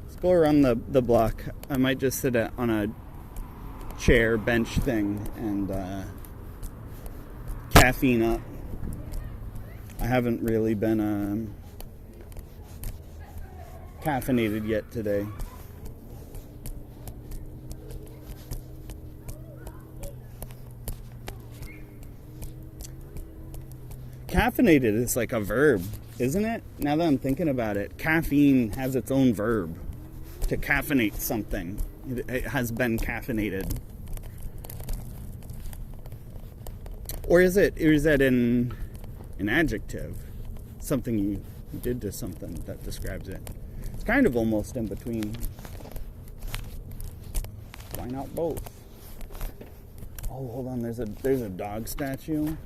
Let's go around the block. I might just sit on a chair bench thing and caffeine up. I haven't really been caffeinated yet today. Caffeinated is like a verb, isn't it? Now that I'm thinking about it, caffeine has its own verb. To caffeinate something. It has been caffeinated. Or is that an adjective? Something you did to something that describes it. It's kind of almost in between. Why not both? Oh, hold on, there's a dog statue.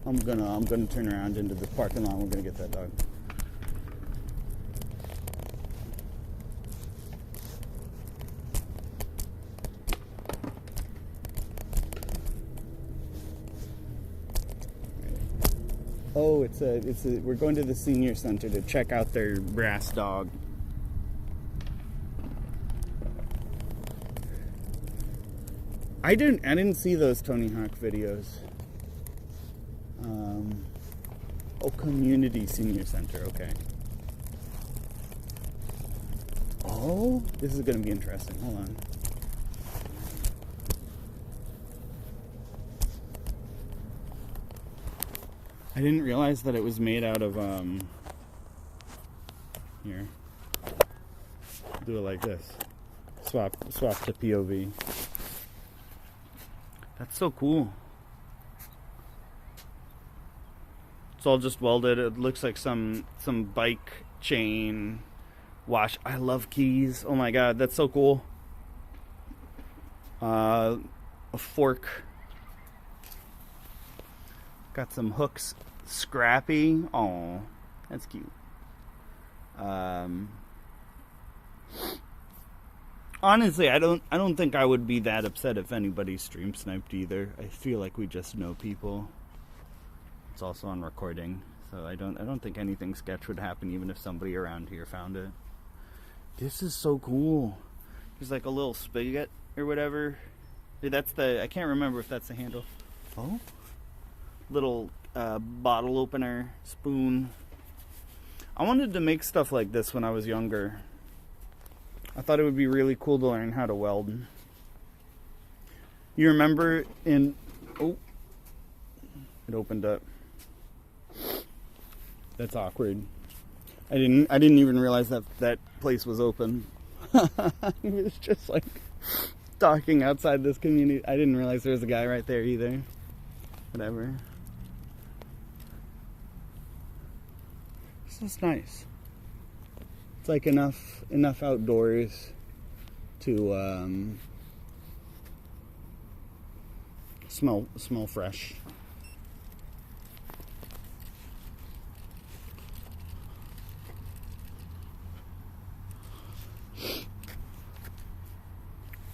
I'm gonna turn around into the parking lot. We're gonna get that dog. Oh, we're going to the senior center to check out their brass dog. I didn't see those Tony Hawk videos. Oh, community senior center, okay. Oh, this is gonna be interesting. Hold on. I didn't realize that it was made out of here. Do it like this. Swap to POV. That's so cool. It's all just welded. It looks like some bike chain wash. I love keys. Oh my god, that's so cool. A fork. Got some hooks. Scrappy. Oh, that's cute. Honestly, I don't think I would be that upset if anybody stream sniped either. I feel like we just know people. It's also on recording, so I don't think anything sketch would happen even if somebody around here found it. This is so cool. There's like a little spigot or whatever. That's I can't remember if that's the handle. Oh, little bottle opener, spoon. I wanted to make stuff like this when I was younger. I thought it would be really cool to learn how to weld. You remember it opened up. That's awkward. I didn't even realize that place was open. It was just like talking outside this community. I didn't realize there was a guy right there either. Whatever. This is nice. It's like enough outdoors to smell fresh.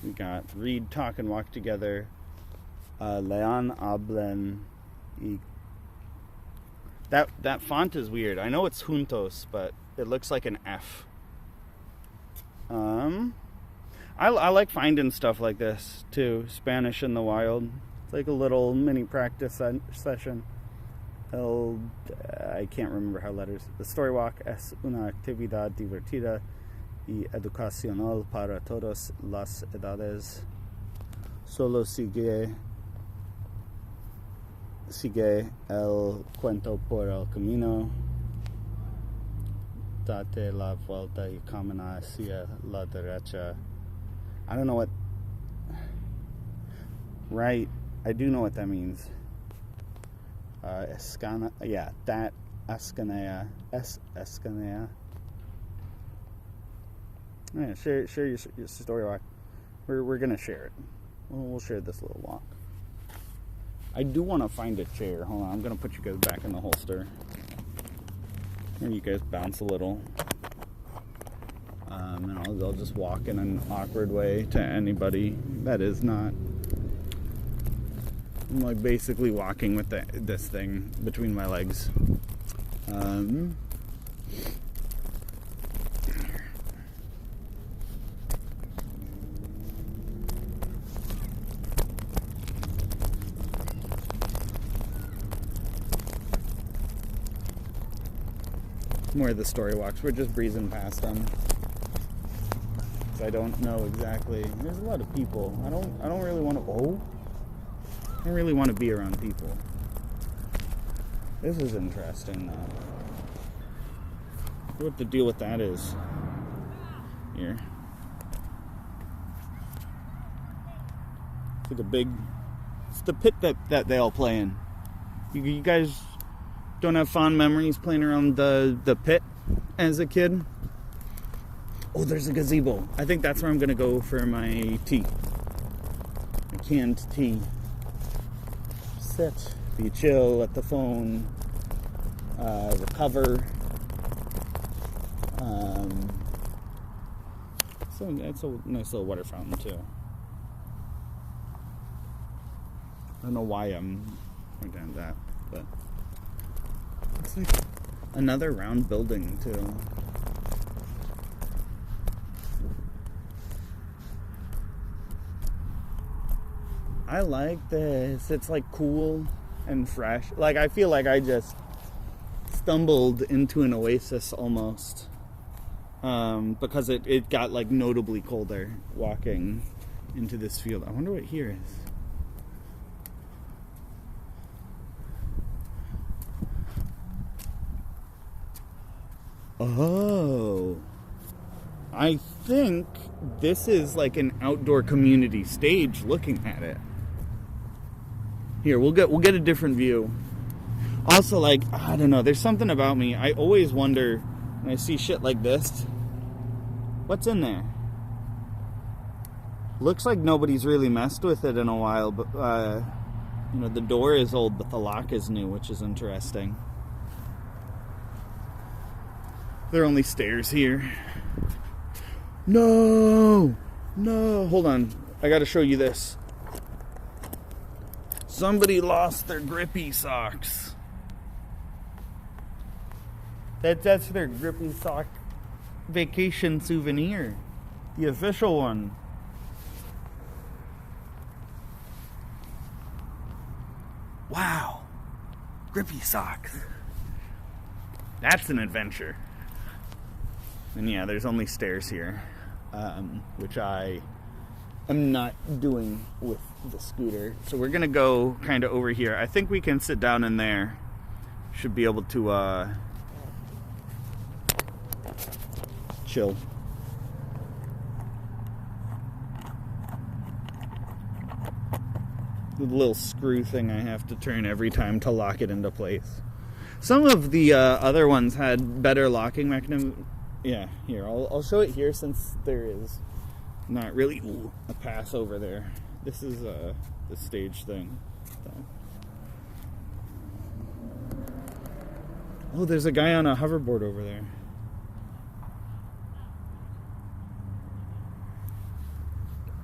We got read, talk, and walk together. Leon Ablen. That font is weird. I know it's Juntos, but it looks like an F. I like finding stuff like this too. Spanish in the wild. It's like a little mini practice session. I can't remember how letters. The story walk es una actividad divertida y educacional para todas las edades. Solo sigue el cuento por el camino. Date la vuelta y camina hacia la derecha. I don't know what. Right, I do know what that means. Escana, yeah, that Escanea, Escanea. Yeah, share your story walk. We're gonna share it. We'll share this little walk. I do want to find a chair. Hold on, I'm gonna put you guys back in the holster. Here, you guys bounce a little. And I'll just walk in an awkward way to anybody that is not. I'm like basically walking with this thing between my legs. More of the story walks. We're just breezing past them. I don't know exactly. There's a lot of people. I don't really want to. I don't really want to be around people. This is interesting though. What the deal with that is. Here. It's like a big. It's the pit that they all play in. You guys don't have fond memories playing around the pit as a kid? Oh, there's a gazebo. I think that's where I'm gonna go for my tea. My canned tea. Sit, be chill at the phone, recover. So it's a nice little water fountain too. I don't know why I'm pointing at that, but it's like another round building too. I like this. It's like cool and fresh. Like I feel like I just stumbled into an oasis almost. Because it got like notably colder walking into this field. I wonder what here is. Oh, I think this is like an outdoor community stage looking at it. Here, we'll get a different view. Also, like, I don't know, there's something about me. I always wonder when I see shit like this, what's in there? Looks like nobody's really messed with it in a while, but you know, the door is old, but the lock is new, which is interesting. There are only stairs here. No! No! Hold on. I gotta show you this. Somebody lost their grippy socks. That's their grippy sock vacation souvenir. The official one. Wow. Grippy socks. That's an adventure. And yeah, there's only stairs here, which I am not doing with the scooter. So we're gonna go kind of over here. I think we can sit down in there. Should be able to chill. The little screw thing I have to turn every time to lock it into place. Some of the other ones had better locking mechanisms. Yeah, here, I'll show it here since there is not really a pass over there. This is the stage thing. So. Oh, there's a guy on a hoverboard over there.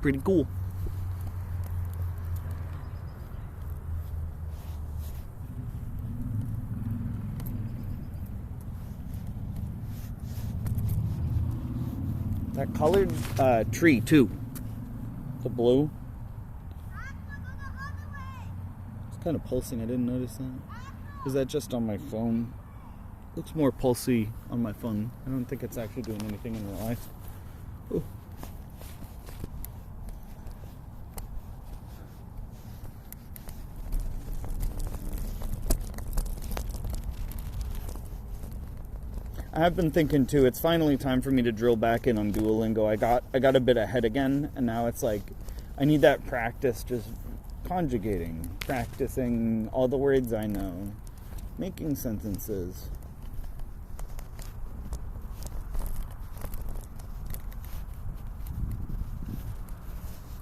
Pretty cool. That colored tree too. The blue. It's kind of pulsing. I didn't notice that. Is that just on my phone? Looks more pulsy on my phone. I don't think it's actually doing anything in real life. Ooh. I have been thinking too, it's finally time for me to drill back in on Duolingo. I got a bit ahead again, and now it's like I need that practice, just conjugating, practicing all the words I know, making sentences.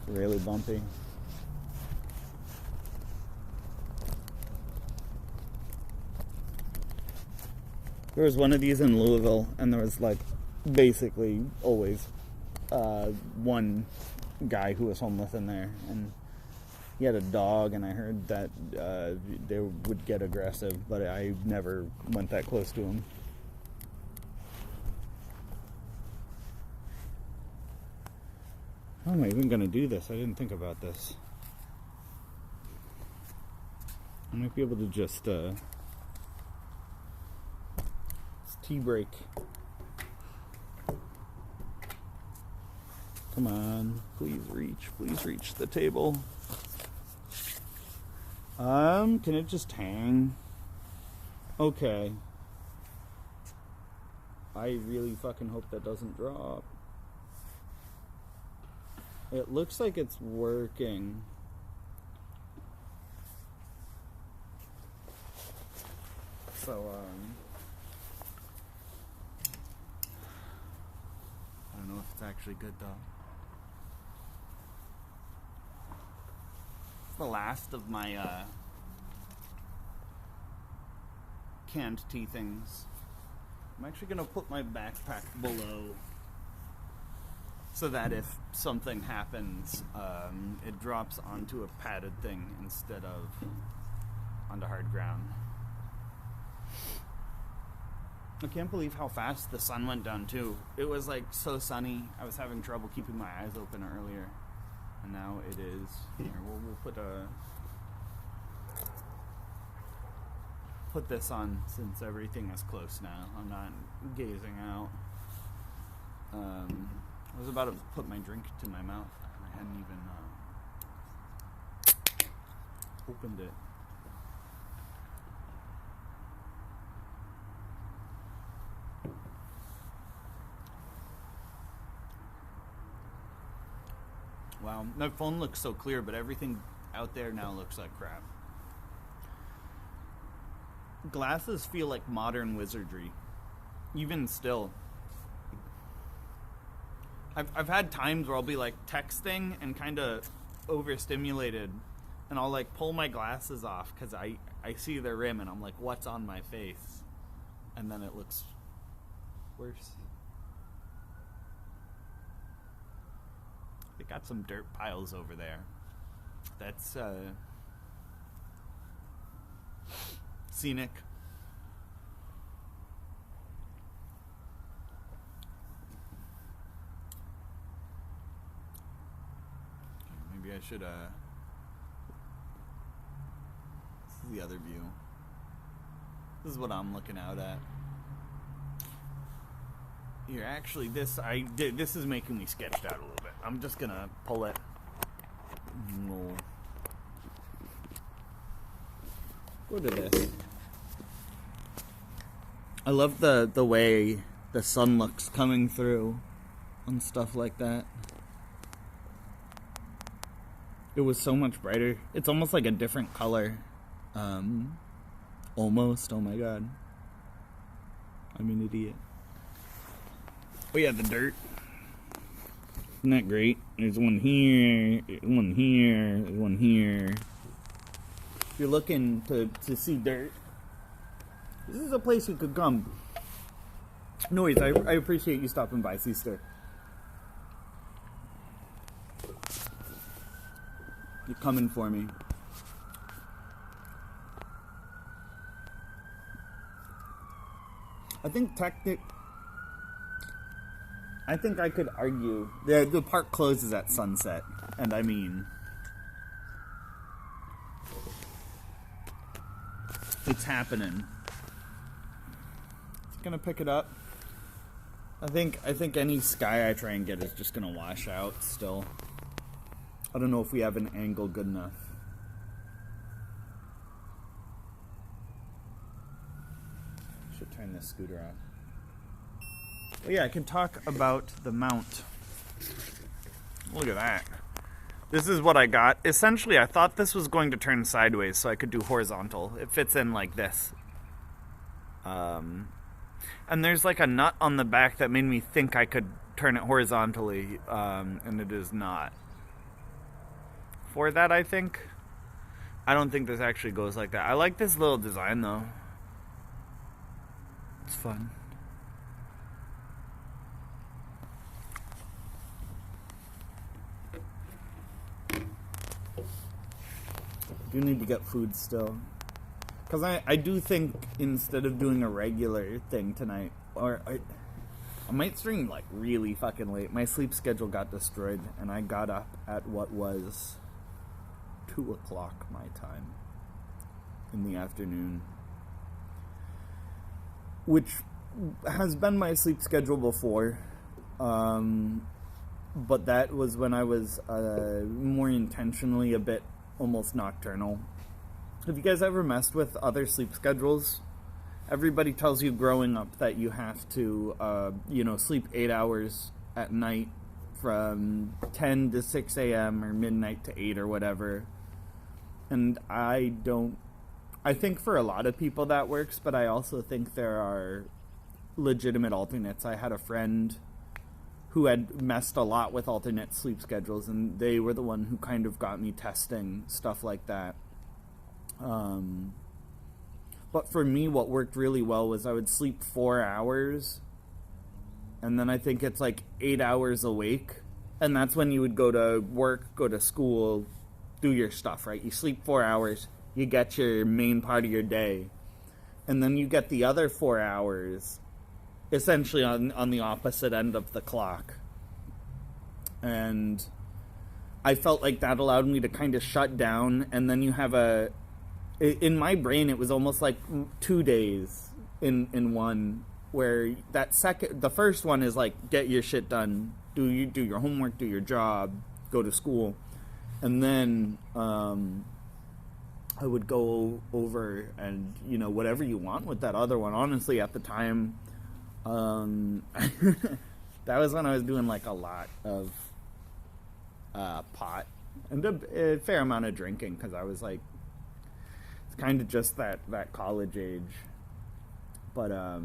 It's really bumpy. There was one of these in Louisville, and there was like basically always one guy who was homeless in there, and he had a dog, and I heard that they would get aggressive, but I never went that close to him. How am I even going to do this? I didn't think about this. I might be able to just tea break. Come on, please reach the table. Can it just hang? Okay. I really fucking hope that doesn't drop. It looks like it's working. So, I don't know if it's actually good though. It's the last of my canned tea things. I'm actually gonna put my backpack below so that if something happens, it drops onto a padded thing instead of onto hard ground. I can't believe how fast the sun went down too. It was like so sunny. I was having trouble keeping my eyes open earlier, and now it is. Here, we'll put this on since everything is close now. I'm not gazing out. I was about to put my drink to my mouth, and I hadn't even opened it. Wow, my phone looks so clear, but everything out there now looks like crap. Glasses feel like modern wizardry. Even still. I've had times where I'll be like texting and kind of overstimulated, and I'll like pull my glasses off because I see the rim and I'm like, what's on my face? And then it looks worse. They got some dirt piles over there. That's scenic. Maybe I should this is the other view. This is what I'm looking out at. Here, actually, this is making me sketched out a little bit. I'm just gonna pull it. No. Go to this. I love the way the sun looks coming through and stuff like that. It was so much brighter. It's almost like a different color. Almost. Oh my god. I'm an idiot. Oh yeah, the dirt. Isn't that great? There's one here, one here, there's one here. If you're looking to see dirt, this is a place you could come. Noise, I appreciate you stopping by, sister. You're coming for me. I think I could argue the park closes at sunset, and I mean, it's happening. It's gonna pick it up. I think any sky I try and get is just gonna wash out still. I don't know if we have an angle good enough. Should turn this scooter off. Oh yeah, I can talk about the mount. Look at that. This is what I got. Essentially, I thought this was going to turn sideways so I could do horizontal. It fits in like this. And there's like a nut on the back that made me think I could turn it horizontally, and it is not. For that, I think. I don't think this actually goes like that. I like this little design, though. It's fun. Do need to get food still. Because I do think instead of doing a regular thing tonight, or I might stream like really fucking late. My sleep schedule got destroyed, and I got up at what was 2 o'clock my time in the afternoon, which has been my sleep schedule before, but that was when I was more intentionally a bit almost nocturnal. Have you guys ever messed with other sleep schedules? Everybody tells you growing up that you have to, sleep 8 hours at night from 10 to 6 a.m. or midnight to 8 or whatever. And I think for a lot of people that works, but I also think there are legitimate alternates. I had a friend who had messed a lot with alternate sleep schedules, and they were the one who kind of got me testing stuff like that. But for me, what worked really well was I would sleep 4 hours, and then I think it's like 8 hours awake, and that's when you would go to work, go to school, do your stuff, right? You sleep 4 hours, you get your main part of your day, and then you get the other 4 hours essentially on the opposite end of the clock. And I felt like that allowed me to kind of shut down, and then you have in my brain, it was almost like 2 days in one, where the first one is like, get your shit done, do your homework, do your job, go to school. And then I would go over and, whatever you want with that other one. Honestly, at the time, that was when I was doing like a lot of pot and a fair amount of drinking, because I was like, kind of just that college age. But I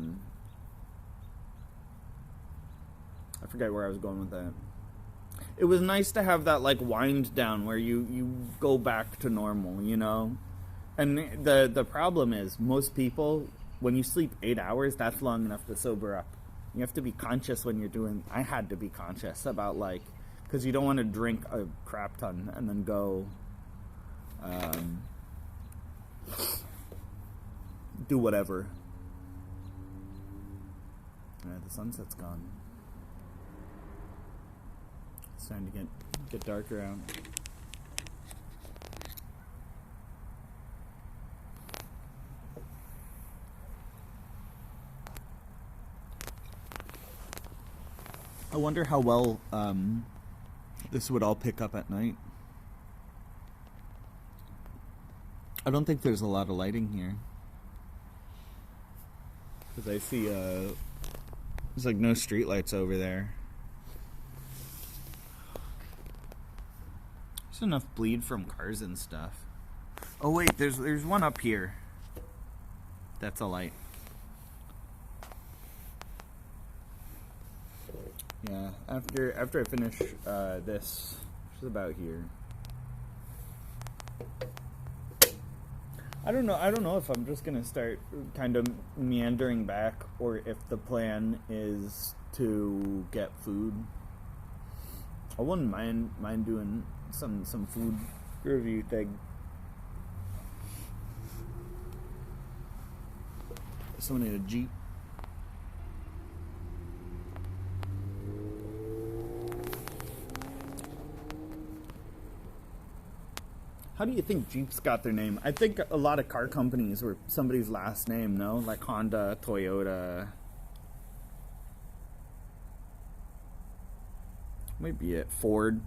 forget where I was going with that. It was nice to have that like wind down where you go back to normal, and the problem is most people, when you sleep 8 hours, that's long enough to sober up. You have to be conscious when you're doing. I had to be conscious about because you don't want to drink a crap ton and then go do whatever. The sunset's gone. It's starting to get darker out. I wonder how well this would all pick up at night. I don't think there's a lot of lighting here, because I see there's like no street lights over there. There's enough bleed from cars and stuff. Oh wait, there's one up here. That's a light. Yeah, after I finish this, which is about here. I don't know if I'm just gonna start kind of meandering back, or if the plan is to get food. I wouldn't mind doing some food review thing. Someone in a Jeep. How do you think Jeeps got their name? I think a lot of car companies were somebody's last name, no? Like Honda, Toyota. Might be it. Ford.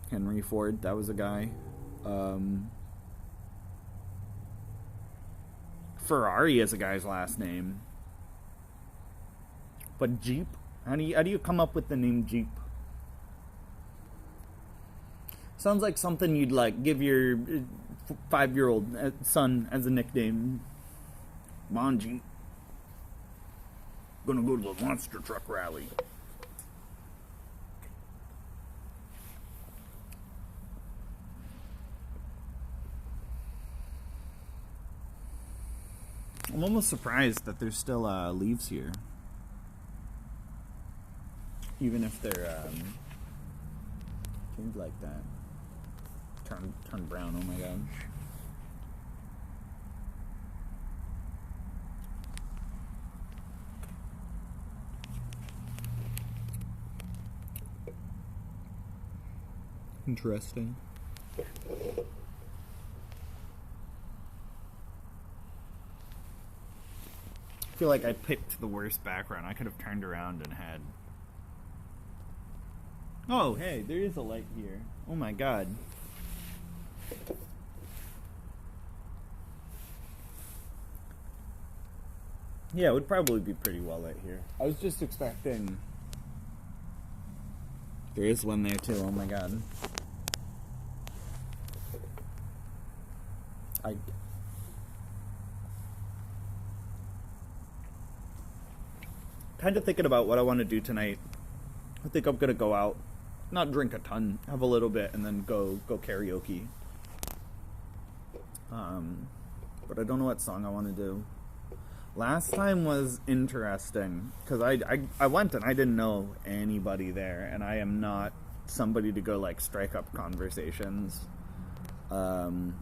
Henry Ford, that was a guy. Ferrari is a guy's last name. But Jeep? How do you come up with the name Jeep? Sounds like something you'd like give your 5-year-old son as a nickname. Come on, Jeep. Gonna go to the monster truck rally. I'm almost surprised that there's still leaves here. Even if they're turned like that. Turn brown, oh my god. Interesting. I feel like I picked the worst background. I could have turned around and had... Oh, hey, there is a light here. Oh my god. Yeah, it would probably be pretty well lit here. I was just expecting... There is one there too, oh my god. Kind of thinking about what I want to do tonight. I think I'm gonna go out, not drink a ton, have a little bit, and then go karaoke. But I don't know what song I want to do. Last time was interesting because I went and I didn't know anybody there, and I am not somebody to go like strike up conversations. So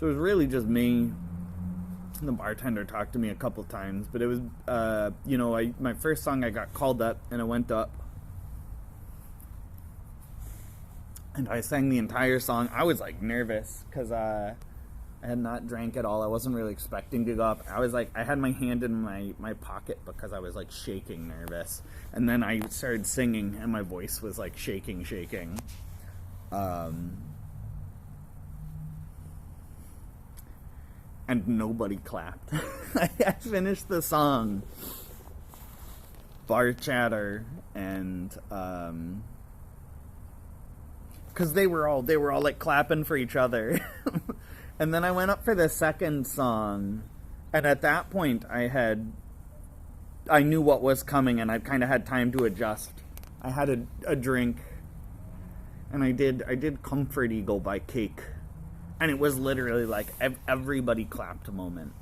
it was really just me. The bartender talked to me a couple times, but it was, my first song I got called up, and I went up, and I sang the entire song. I was, like, nervous, because I had not drank at all. I wasn't really expecting to go up. I was, like, I had my hand in my pocket because I was, like, shaking nervous, and then I started singing, and my voice was, like, shaking. And nobody clapped. I finished the song, bar chatter, and because they were all like clapping for each other. And then I went up for the second song, and at that point I knew what was coming, and I kind of had time to adjust. I had a drink, and I did Comfort Eagle by Cake. And it was literally like everybody clapped a moment.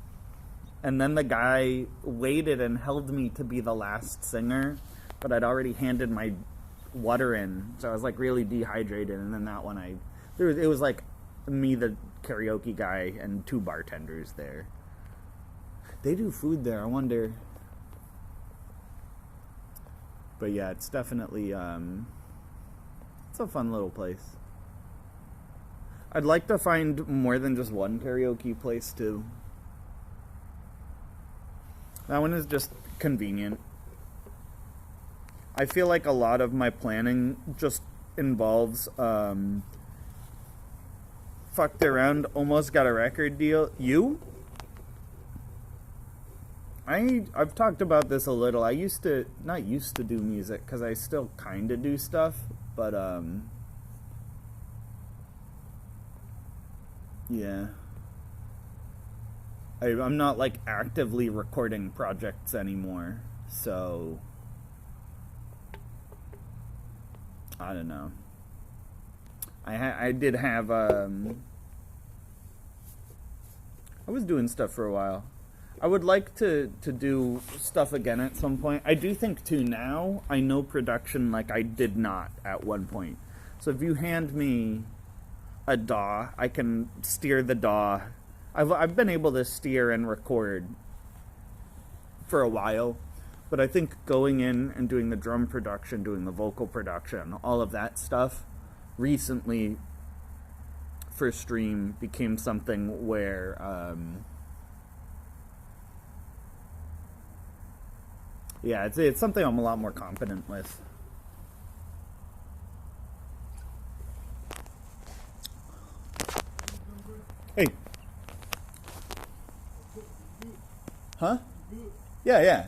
And then the guy waited and held me to be the last singer, but I'd already handed my water in, so I was like really dehydrated. And then that one, it was like me, the karaoke guy, and 2 bartenders there. They do food there, I wonder. But yeah, it's definitely it's a fun little place. I'd like to find more than just one karaoke place, too. That one is just convenient. I feel like a lot of my planning just involves, fucked around, almost got a record deal. You? I've talked about this a little. I not used to do music, because I still kind of do stuff, but, yeah. I'm not, like, actively recording projects anymore, so... I don't know. I did have, I was doing stuff for a while. I would like to do stuff again at some point. I do think, too, now, I know production like I did not at one point. So if you hand me a DAW. I can steer the DAW. I've been able to steer and record for a while, but I think going in and doing the drum production, doing the vocal production, all of that stuff recently for stream became something where yeah, it's something I'm a lot more confident with. Hey. Huh? Yeah, yeah.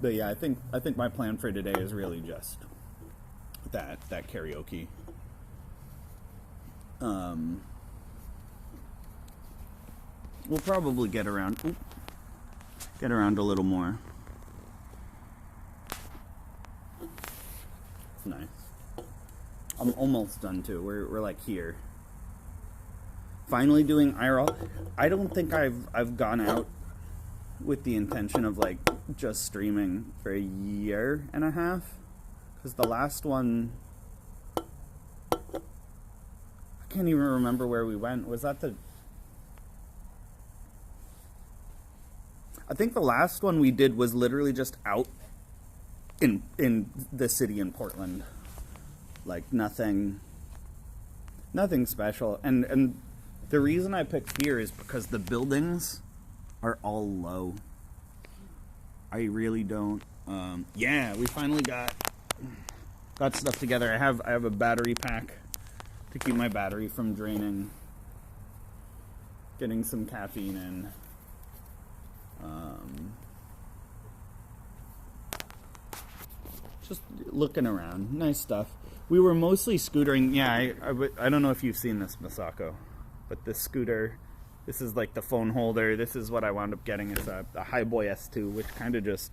But yeah, I think my plan for today is really just that karaoke. We'll probably get around a little more. It's nice. I'm almost done too. We're like here. Finally doing IRL. I don't think I've gone out with the intention of like just streaming for a year and a half, because the last one, I can't even remember where we went. Was that I think the last one we did was literally just out in the city in Portland. Like nothing special. And the reason I picked here is because the buildings are all low. I really don't. Yeah, we finally got stuff together. I have a battery pack to keep my battery from draining. Getting some caffeine in. Just looking around. Nice stuff. We were mostly scootering. Yeah, I don't know if you've seen this, Masako, but this scooter, this is like the phone holder. This is what I wound up getting. It's a Highboy S2, which kind of just,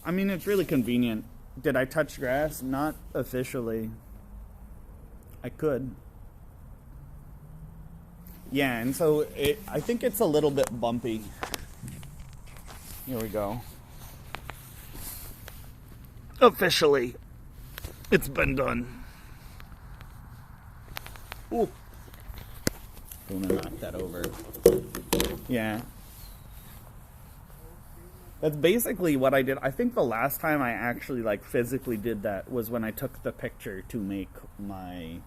I mean, it's really convenient. Did I touch grass? Not officially. I could. Yeah, and so I think it's a little bit bumpy. Here we go. Officially, it's been done. Ooh. I'm gonna knock that over. Yeah. That's basically what I did. I think the last time I actually like physically did that was when I took the picture to make the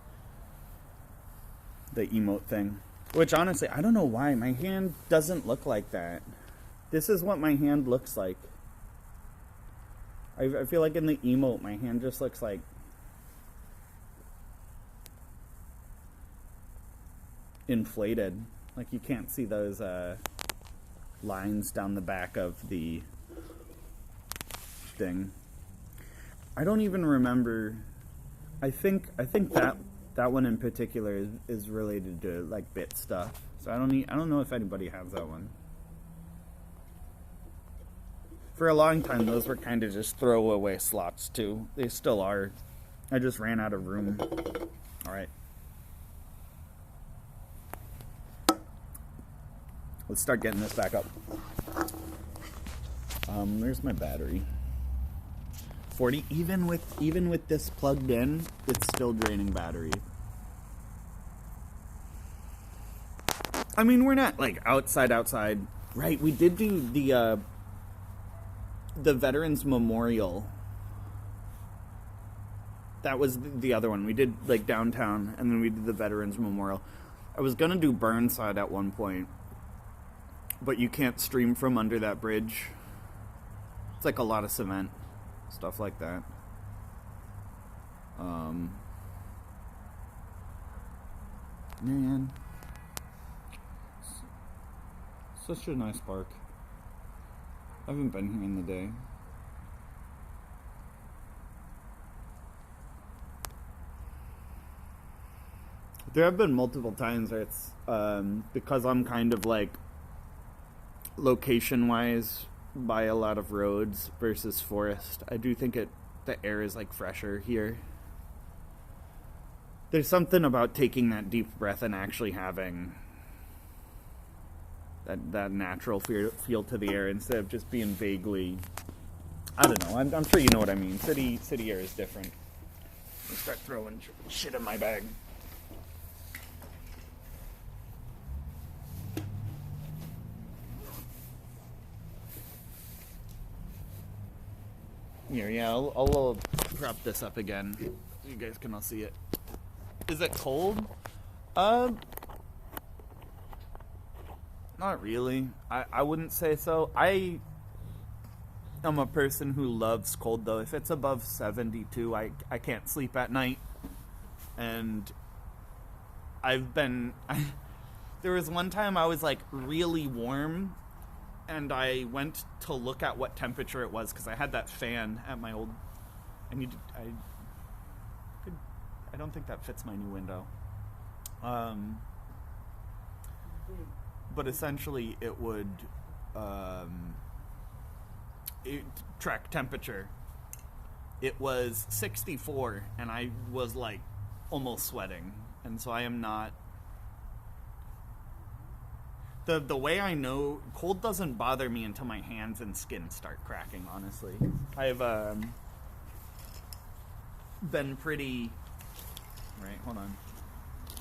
emote thing. Which honestly, I don't know why. My hand doesn't look like that. This is what my hand looks like. I feel like in the emote, my hand just looks like inflated. Like you can't see those lines down the back of the thing. I don't even remember. I think that one in particular is related to like bit stuff. So I don't know if anybody has that one. For a long time, those were kind of just throwaway slots too. They still are. I just ran out of room. All right. Let's start getting this back up. There's my battery. 40. Even with this plugged in, it's still draining battery. I mean, we're not like outside. Right? We did do the Veterans Memorial. That was the other one. We did like downtown, and then we did the Veterans Memorial. I was gonna do Burnside at one point, but you can't stream from under that bridge. It's like a lot of cement, stuff like that. Man, such a nice park. I haven't been here in the day. There have been multiple times where it's because I'm kind of like location-wise by a lot of roads versus forest. I do think the air is like fresher here. There's something about taking that deep breath and actually having that natural feel to the air instead of just being vaguely. I don't know. I'm sure you know what I mean. City air is different. Let me start throwing shit in my bag. Here, yeah, I'll prop this up again so you guys can all see it. Is it cold? Not really. I wouldn't say so. I am a person who loves cold, though. If it's above 72, I can't sleep at night. And there was one time I was like really warm, and I went to look at what temperature it was because I had that fan at my old. I don't think that fits my new window. But essentially, it would track temperature. It was 64, and I was like almost sweating, and so I am not. The way I know cold doesn't bother me until my hands and skin start cracking, honestly. I've been pretty. Right, hold on.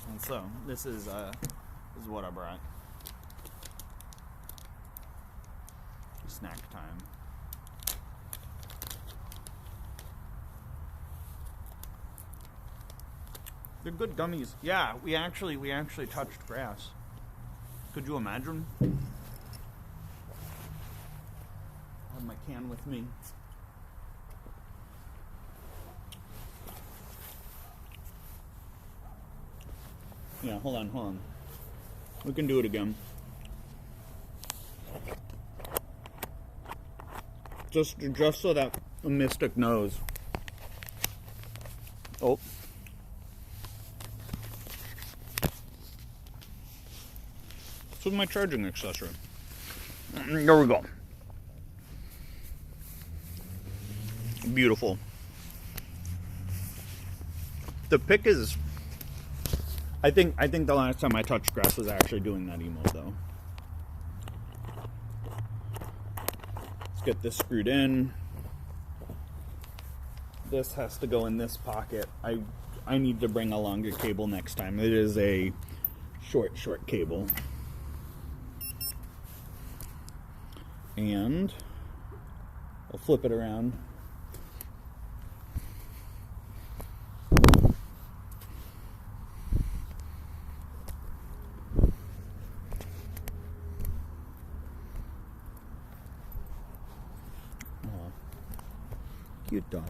And so this is what I brought. Snack time. They're good gummies. Yeah, we actually touched grass. Could you imagine? I have my can with me. Yeah, hold on. We can do it again. Just so that the Mystic knows. Oh. This was my charging accessory. There we go. Beautiful. The pick is. I think the last time I touched grass was actually doing that emote though. Let's get this screwed in. This has to go in this pocket. I need to bring a longer cable next time. It is a short cable. And I'll flip it around. Cute dog.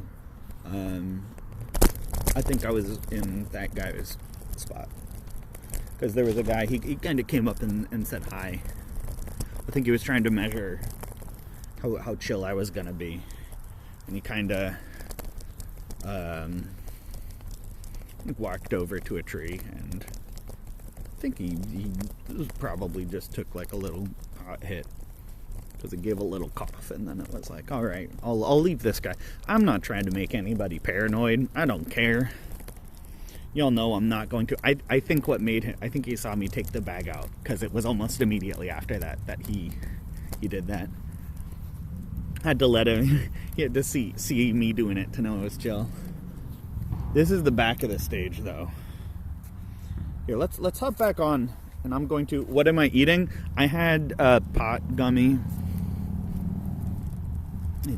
I think I was in that guy's spot because there was a guy. He kind of came up and said hi. I think he was trying to measure how chill I was gonna be, and he kind of walked over to a tree, and I think he probably just took like a little hot hit. Because it gave a little cough, and then it was like, all right, I'll leave this guy. I'm not trying to make anybody paranoid. I don't care. Y'all know I'm not going to. I think what made him. I think he saw me take the bag out because it was almost immediately after that he did that. Had to let him. He had to see me doing it to know it was chill. This is the back of the stage, though. Here, let's hop back on, and I'm going to. What am I eating? I had a pot gummy.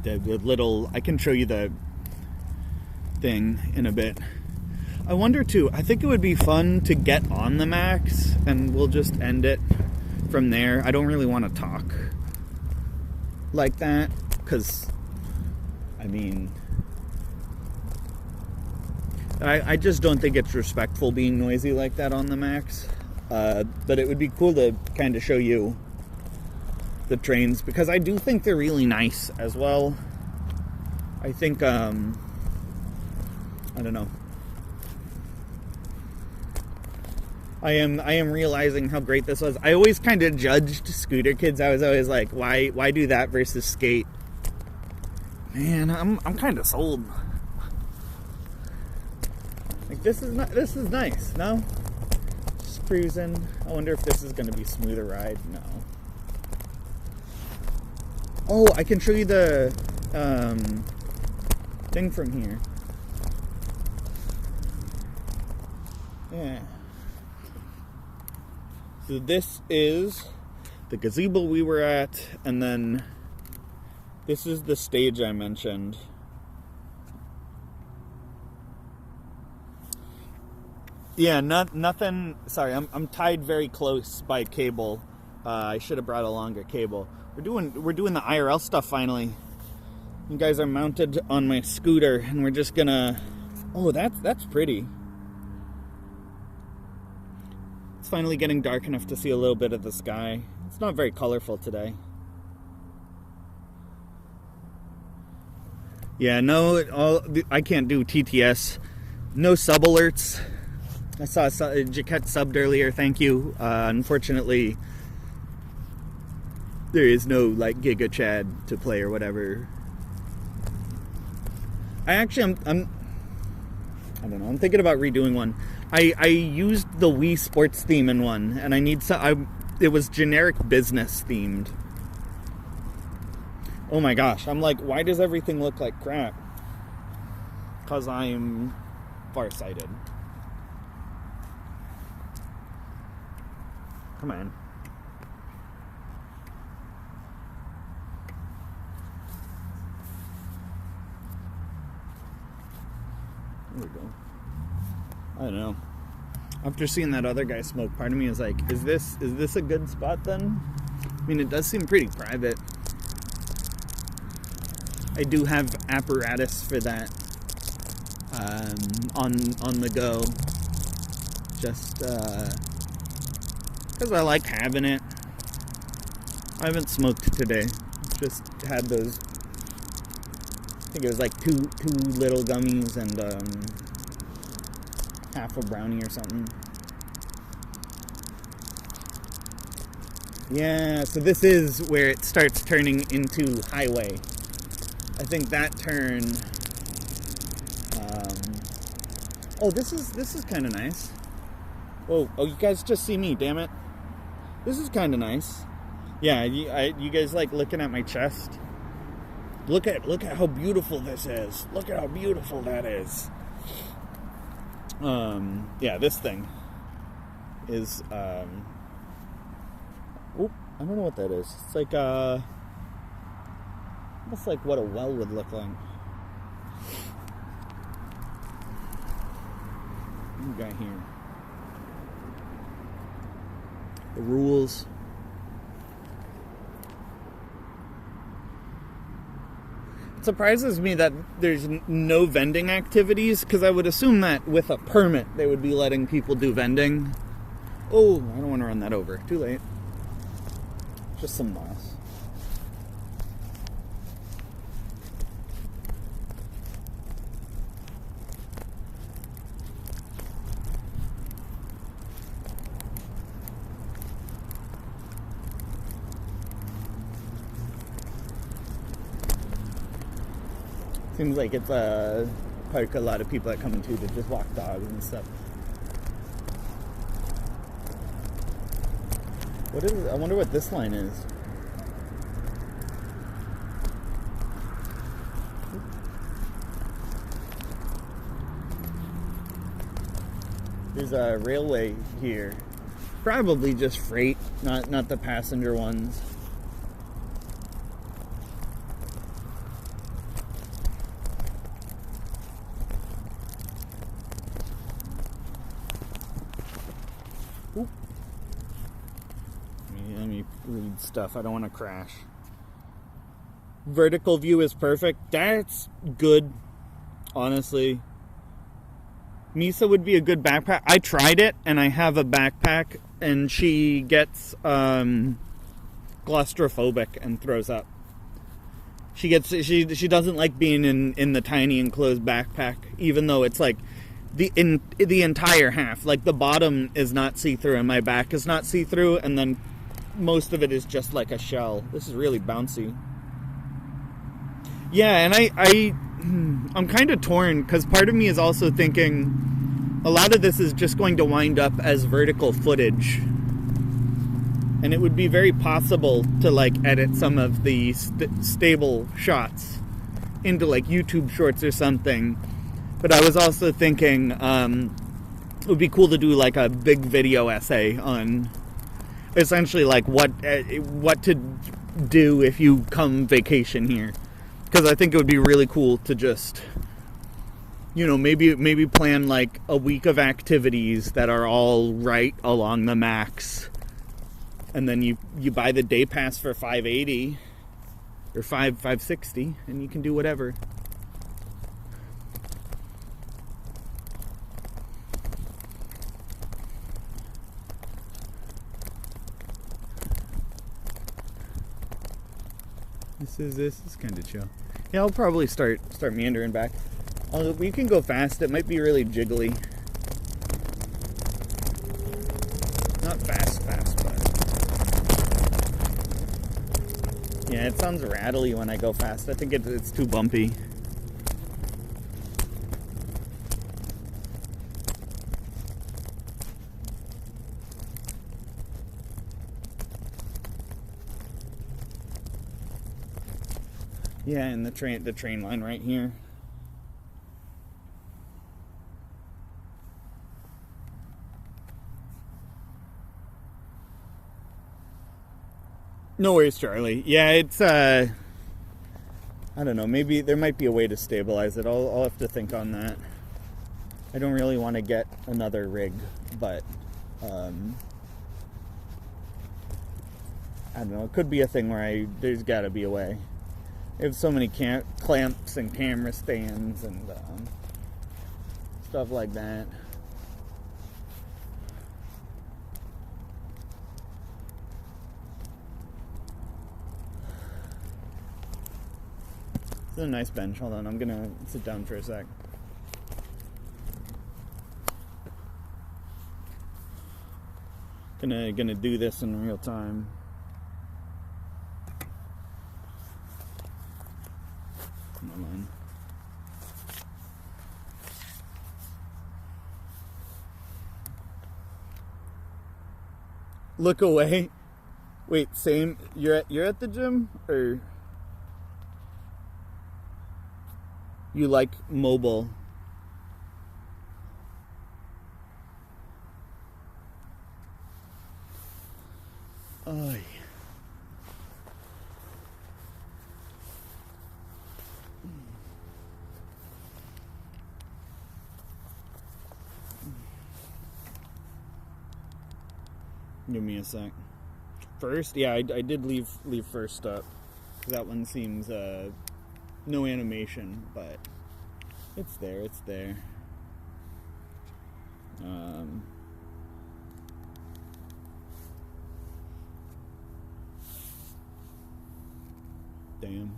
The little, I can show you the thing in a bit. I wonder too, I think it would be fun to get on the Max and we'll just end it from there. I don't really want to talk like that because, I mean, I just don't think it's respectful being noisy like that on the Max. But it would be cool to kind of show you the trains because I do think they're really nice as well. I think I don't know. I am realizing how great this was. I always kind of judged scooter kids. I was always like, why do that versus skate? Man, I'm kind of sold. Like this is nice. No, just cruising. I wonder if this is going to be a smoother ride. No. Oh, I can show you the thing from here. Yeah. So this is the gazebo we were at, and then this is the stage I mentioned. Yeah, nothing. Sorry, I'm tied very close by cable. I should have brought a longer cable. We're doing the IRL stuff finally. You guys are mounted on my scooter, and we're just gonna. Oh, that's pretty. It's finally getting dark enough to see a little bit of the sky. It's not very colorful today. Yeah, no, I can't do TTS. No sub alerts. I saw Jaquette subbed earlier, thank you. Unfortunately, there is no, like, Giga Chad to play or whatever. I don't know, I'm thinking about redoing one. I used the Wii Sports theme in one, and it was generic business themed. Oh my gosh, I'm like, why does everything look like crap? Because I'm farsighted. Come on. There we go. I don't know. After seeing that other guy smoke, part of me is like, is this a good spot then? I mean, it does seem pretty private. I do have apparatus for that on the go. Just because I like having it. I haven't smoked today. Just had those. I think it was like two little gummies and half a brownie or something. Yeah, so this is where it starts turning into highway. I think that turn. Oh, this is kind of nice. Oh, you guys just see me, damn it. This is kind of nice. Yeah, you guys like looking at my chest? Look at how beautiful this is. Look at how beautiful that is. Yeah, this thing is I don't know what that is. It's like almost like what a well would look like. What do we got here? The rules. It surprises me that there's no vending activities, because I would assume that with a permit they would be letting people do vending. Oh, I don't want to run that over. Too late. Just some moss. Seems like it's a park a lot of people are coming to just walk dogs and stuff. What is it? I wonder what this line is. There's a railway here. Probably just freight, not the passenger ones. Let me read stuff. I don't want to crash. Vertical view is perfect. That's good, honestly. Misa would be a good backpack. I tried it, and I have a backpack, and she gets claustrophobic and throws up. She doesn't like being in the tiny enclosed backpack, even though it's like the entire half. Like the bottom is not see-through, and my back is not see-through, and then most of it is just like a shell. This is really bouncy. Yeah, and I'm kind of torn, because part of me is also thinking a lot of this is just going to wind up as vertical footage. And it would be very possible to like edit some of the stable shots into like YouTube shorts or something. But I was also thinking it would be cool to do like a big video essay on essentially like what to do if you come vacation here. Because I think it would be really cool to just, you know, maybe plan like a week of activities that are all right along the max. And then you buy the day pass for $580 or $560 and you can do whatever. This is kind of chill. Yeah, I'll probably start meandering back. We can go fast. It might be really jiggly. Not fast, but yeah, it sounds rattly when I go fast. I think it's too bumpy. Yeah, and the train line right here. No worries, Charlie. Yeah, it's I don't know, maybe there might be a way to stabilize it. I'll have to think on that. I don't really want to get another rig, but I don't know, it could be a thing where there's got to be a way. They have so many clamps and camera stands and stuff like that. It's a nice bench. Hold on, I'm gonna sit down for a sec. Gonna do this in real time. Come on. Look away. Wait, same. You're at the gym, or you like mobile? Oh. Give me a sec. First, yeah, I did leave first up. That one seems no animation, but it's there. Damn.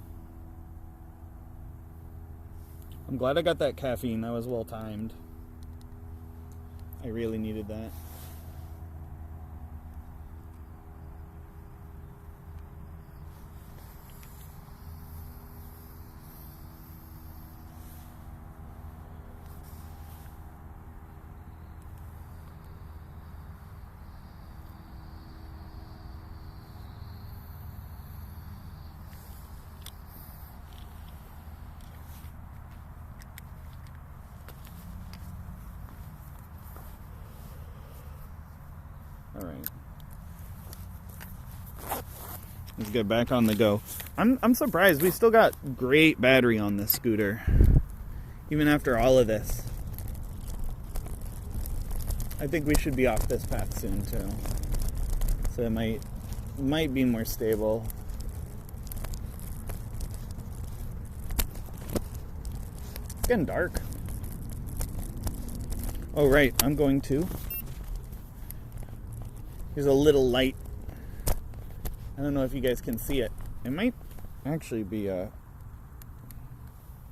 I'm glad I got that caffeine. That was well timed. I really needed that. Alright. Let's get back on the go. I'm surprised. We still got great battery on this scooter. Even after all of this. I think we should be off this path soon too. So it might be more stable. It's getting dark. Oh right, I'm going to. Here's a little light. I don't know if you guys can see it. It might actually be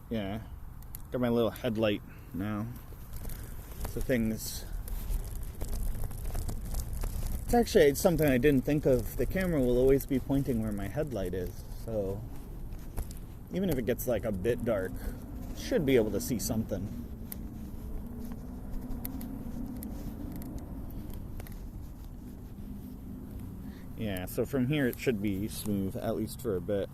yeah. Got my little headlight now. So things. It's something I didn't think of. The camera will always be pointing where my headlight is. So even if it gets like a bit dark, should be able to see something. Yeah, so from here it should be smooth, at least for a bit.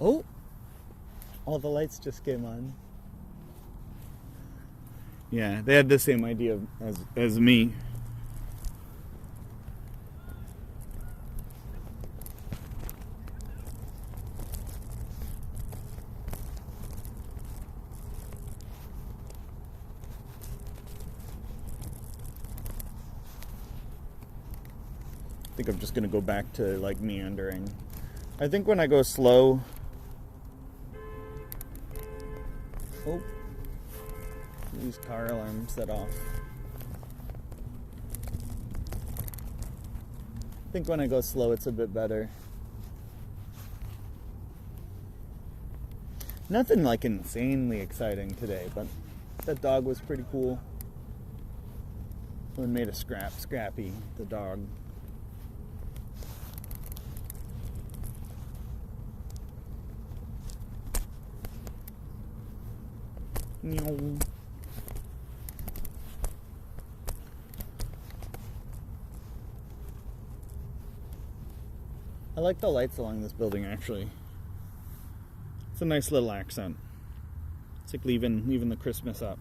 Oh! All the lights just came on. Yeah, they had the same idea as me. I think I'm just gonna go back to like meandering. I think when I go slow. Oh, these car alarms set off. I think when I go slow, it's a bit better. Nothing like insanely exciting today, but that dog was pretty cool. Someone made a Scrappy, the dog. Meow. I like the lights along this building, actually. It's a nice little accent. It's like leaving the Christmas up.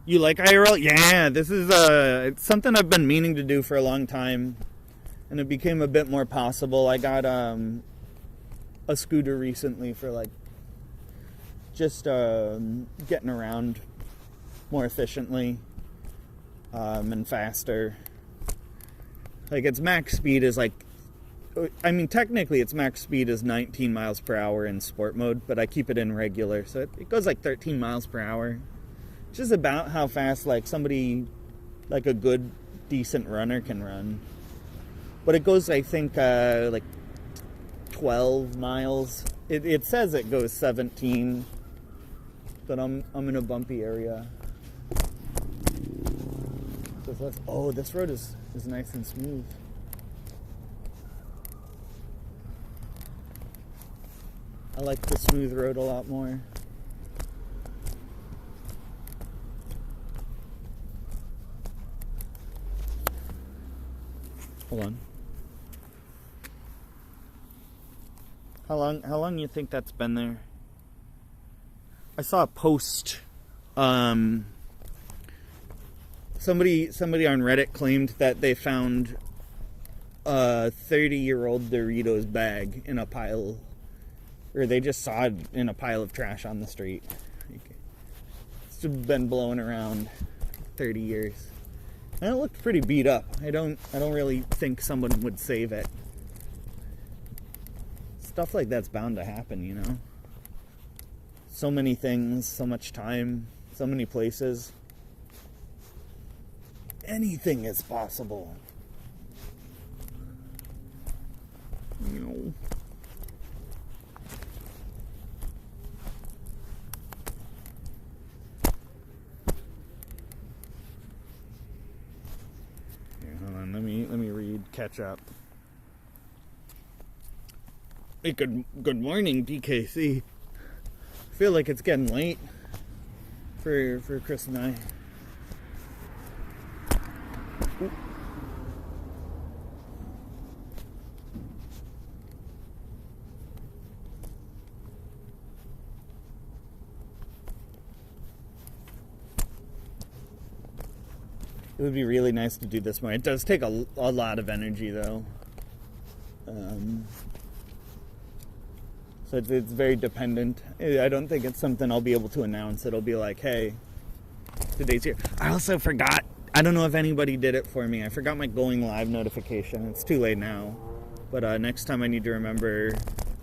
You like IRL? Yeah, this is it's something I've been meaning to do for a long time, and it became a bit more possible. I got a scooter recently for like just getting around more efficiently and faster. Like its max speed is like, I mean technically its max speed is 19 miles per hour in sport mode, but I keep it in regular, so it goes like 13 miles per hour, which is about how fast like somebody, like a good decent runner can run. But it goes, I think, like 12 miles. It says it goes 17. But I'm in a bumpy area. Oh, this road is nice and smooth. I like the smooth road a lot more. Hold on. How long you think that's been there? I saw a post. Somebody on Reddit claimed that they found a 30-year-old Doritos bag in a pile, or they just saw it in a pile of trash on the street. It's been blowing around 30 years, and it looked pretty beat up. I don't really think someone would save it. Stuff like that's bound to happen, you know. So many things, so much time, so many places. Anything is possible. You know. Here, hold on. Let me read. Catch up. Hey, good morning, DKC. I feel like it's getting late for Chris and I. Ooh. It would be really nice to do this more. It does take a lot of energy, though. So it's very dependent. I don't think it's something I'll be able to announce. It'll be like, hey, today's here. I also forgot. I don't know if anybody did it for me. I forgot my going live notification. It's too late now. But next time I need to remember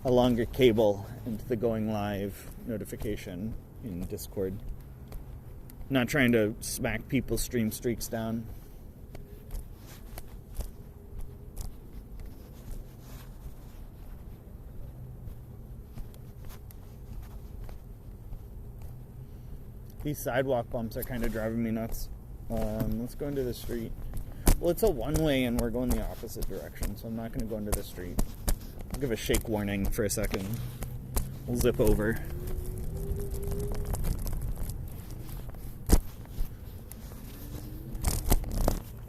a longer cable into the going live notification in Discord. Not trying to smack people's stream streaks down. These sidewalk bumps are kind of driving me nuts. Let's go into the street. Well, it's a one-way and we're going the opposite direction, so I'm not going to go into the street. I'll give a shake warning for a second. We'll zip over.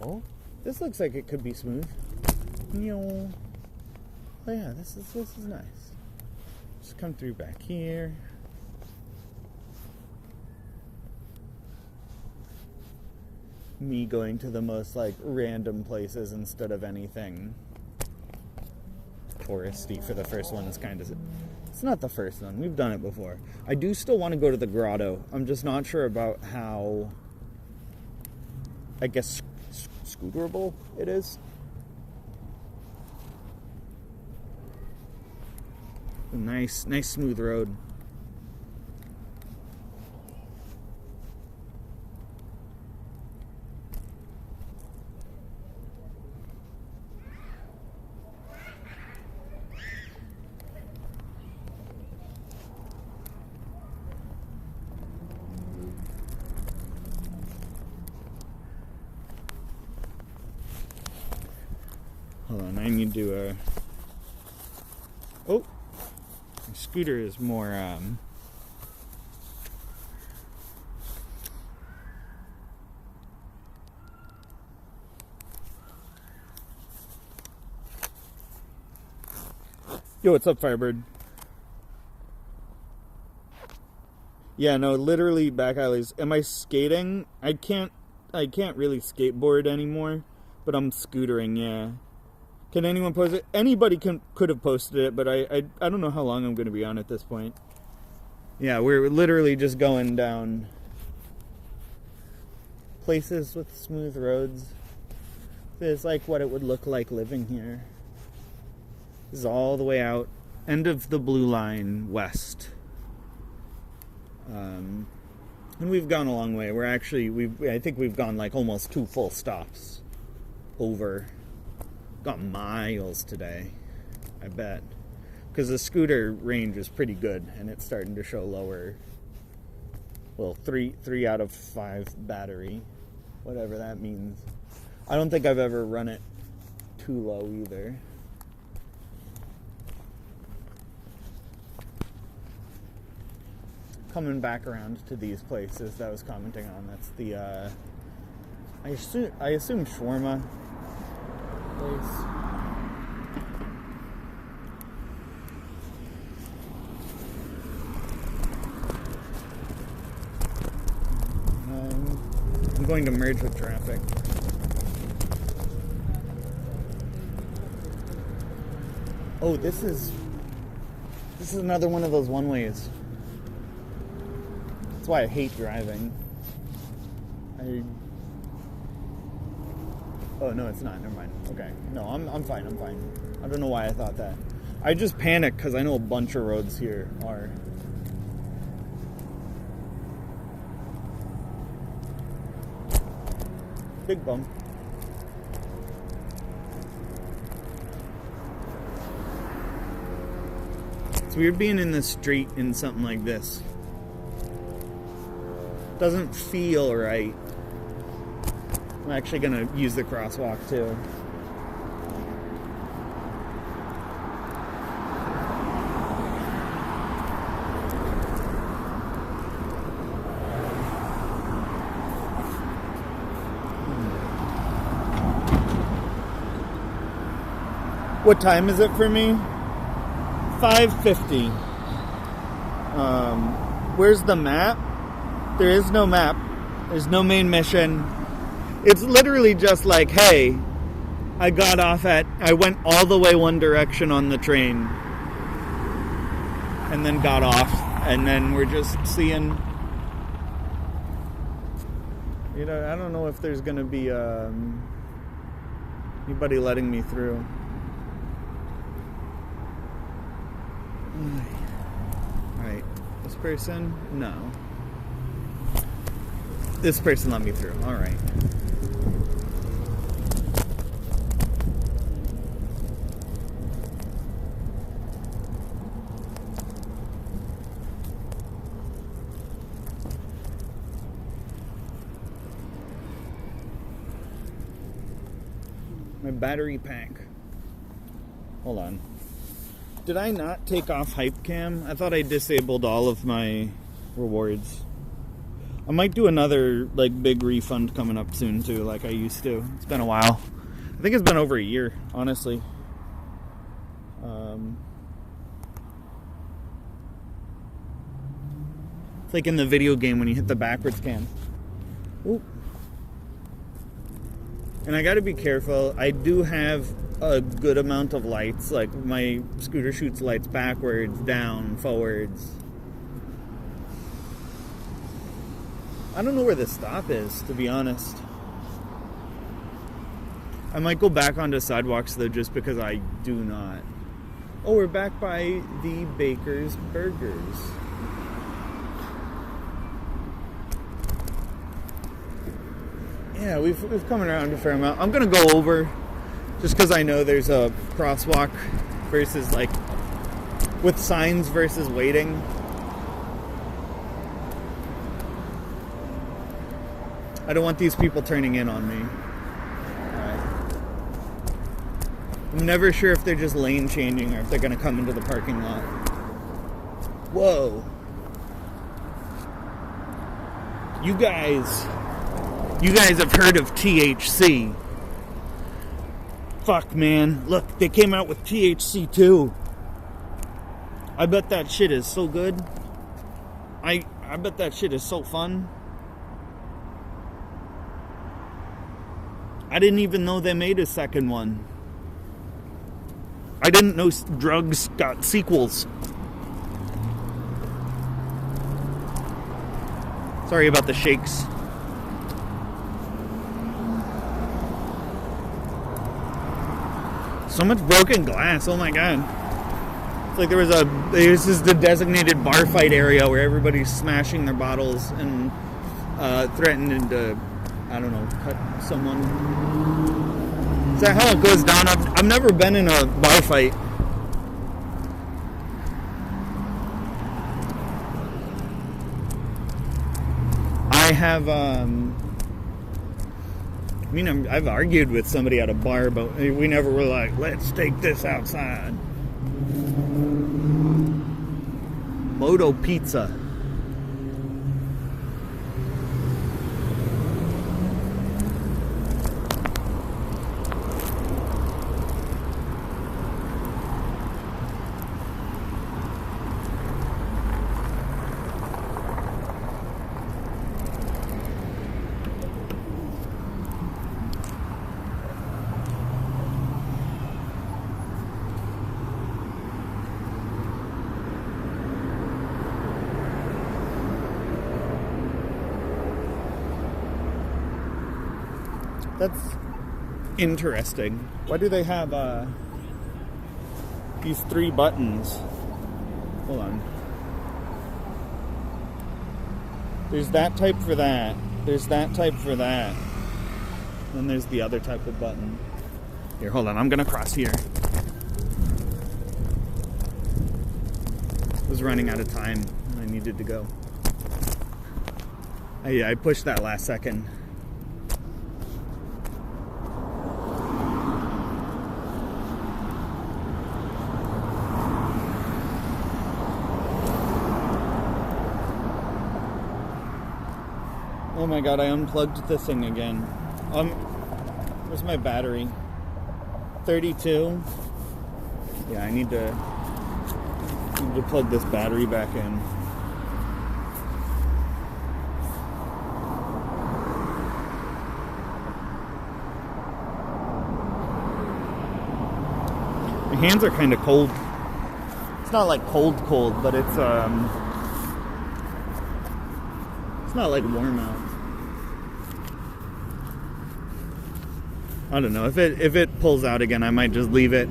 Oh, this looks like it could be smooth. Oh yeah, this is nice. Just come through back here. Me going to the most like random places instead of anything touristy for the first one is kind of... It's not the first one. We've done it before. I do still want to go to the grotto. I'm just not sure about how, I guess, scooterable it is. Nice smooth road. Hold on, I need to, oh! My scooter is more, Yo, what's up, Firebird? Yeah, no, literally back alleys. Am I skating? I can't really skateboard anymore, but I'm scootering, yeah. Can anyone post it? Anybody could have posted it, but I don't know how long I'm going to be on at this point. Yeah, we're literally just going down places with smooth roads. This is like what it would look like living here. This is all the way out, end of the blue line west. And we've gone a long way. I think we've gone like almost 2 full stops over. Got miles today, I bet, because the scooter range is pretty good and it's starting to show lower. Well, 3 out of 5 battery, whatever that means. I don't think I've ever run it too low either. Coming back around to these places that I was commenting on. That's the I assume shawarma place. I'm going to merge with traffic. Oh, this is another one of those one-ways. That's why I hate driving. Oh, no, it's not. Never mind. Okay. No, I'm fine. I don't know why I thought that. I just panicked because I know a bunch of roads here are... Big bump. It's weird being in the street in something like this. Doesn't feel right. I'm actually gonna use the crosswalk too. What time is it for me? 5:50. Where's the map? There is no map. There's no main mission. It's literally just like, hey, I went all the way one direction on the train and then got off, and then we're just seeing, I don't know if there's gonna be anybody letting me through. Alright, this person? No. This person let me through, alright. My battery pack. Hold on. Did I not take off Hype Cam? I thought I disabled all of my rewards. I might do another like big refund coming up soon too, like I used to. It's been a while. I think it's been over a year, honestly. It's like in the video game when you hit the backwards cam. Ooh. And I gotta be careful. I do have a good amount of lights. Like my scooter shoots lights backwards, down, forwards. I don't know where the stop is, to be honest. I might go back onto sidewalks though, just because I do not. Oh, we're back by the Baker's Burgers. Yeah, we've come around a fair amount. I'm gonna go over just because I know there's a crosswalk versus like with signs versus waiting. I don't want these people turning in on me. I'm never sure if they're just lane changing or if they're gonna come into the parking lot. Whoa. You guys have heard of THC. Fuck, man. Look, they came out with THC too. I bet that shit is so good. I bet that shit is so fun. I didn't even know they made a second one. I didn't know drugs got sequels. Sorry about the shakes. So much broken glass, oh my god. It's like this is the designated bar fight area where everybody's smashing their bottles and threatening to, I don't know, cut someone. Is that how it goes down? I've never been in a bar fight. I have, I've argued with somebody at a bar, but we never were like, let's take this outside. Moto Pizza. That's interesting. Why do they have these 3 buttons? Hold on. There's that type for that. There's that type for that. Then there's the other type of button. Here, hold on. I'm gonna cross here. I was running out of time. I needed to go. I pushed that last second. Oh my god, I unplugged the thing again. Where's my battery? 32? Yeah, I need to plug this battery back in. My hands are kind of cold. It's not like cold, but it's not like warm out. I don't know. If it pulls out again, I might just leave it.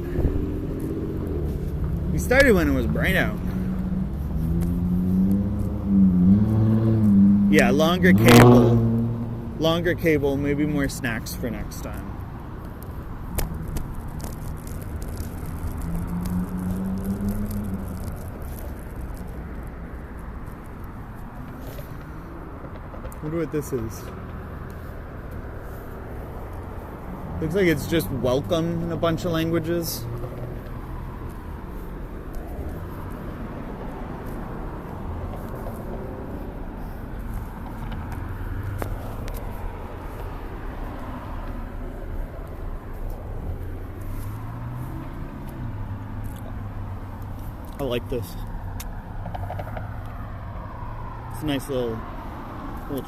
We started when it was bright out. Yeah, longer cable, maybe more snacks for next time. Wonder what this is. Looks like it's just welcome in a bunch of languages. like this. It's a nice little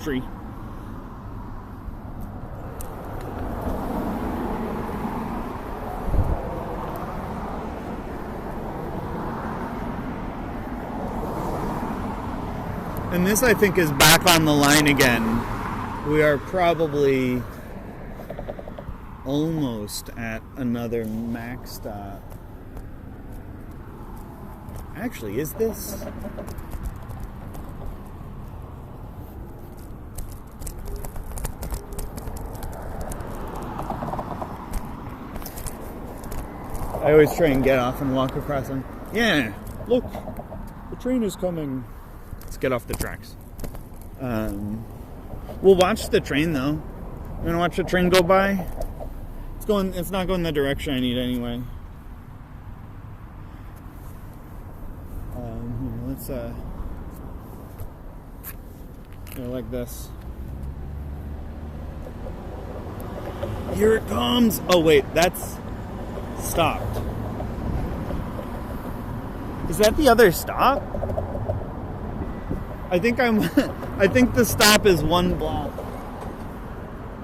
tree. And this, I think, is back on the line again. We are probably almost at another max stop. Actually, is this? I always try and get off and walk across them. Yeah, look, the train is coming. Let's get off the tracks. We'll watch the train though. You wanna watch the train go by? It's not going the direction I need anyway. Let's like this. Here it comes. Oh wait, that's stopped. Is that the other stop? I think the stop is 1 block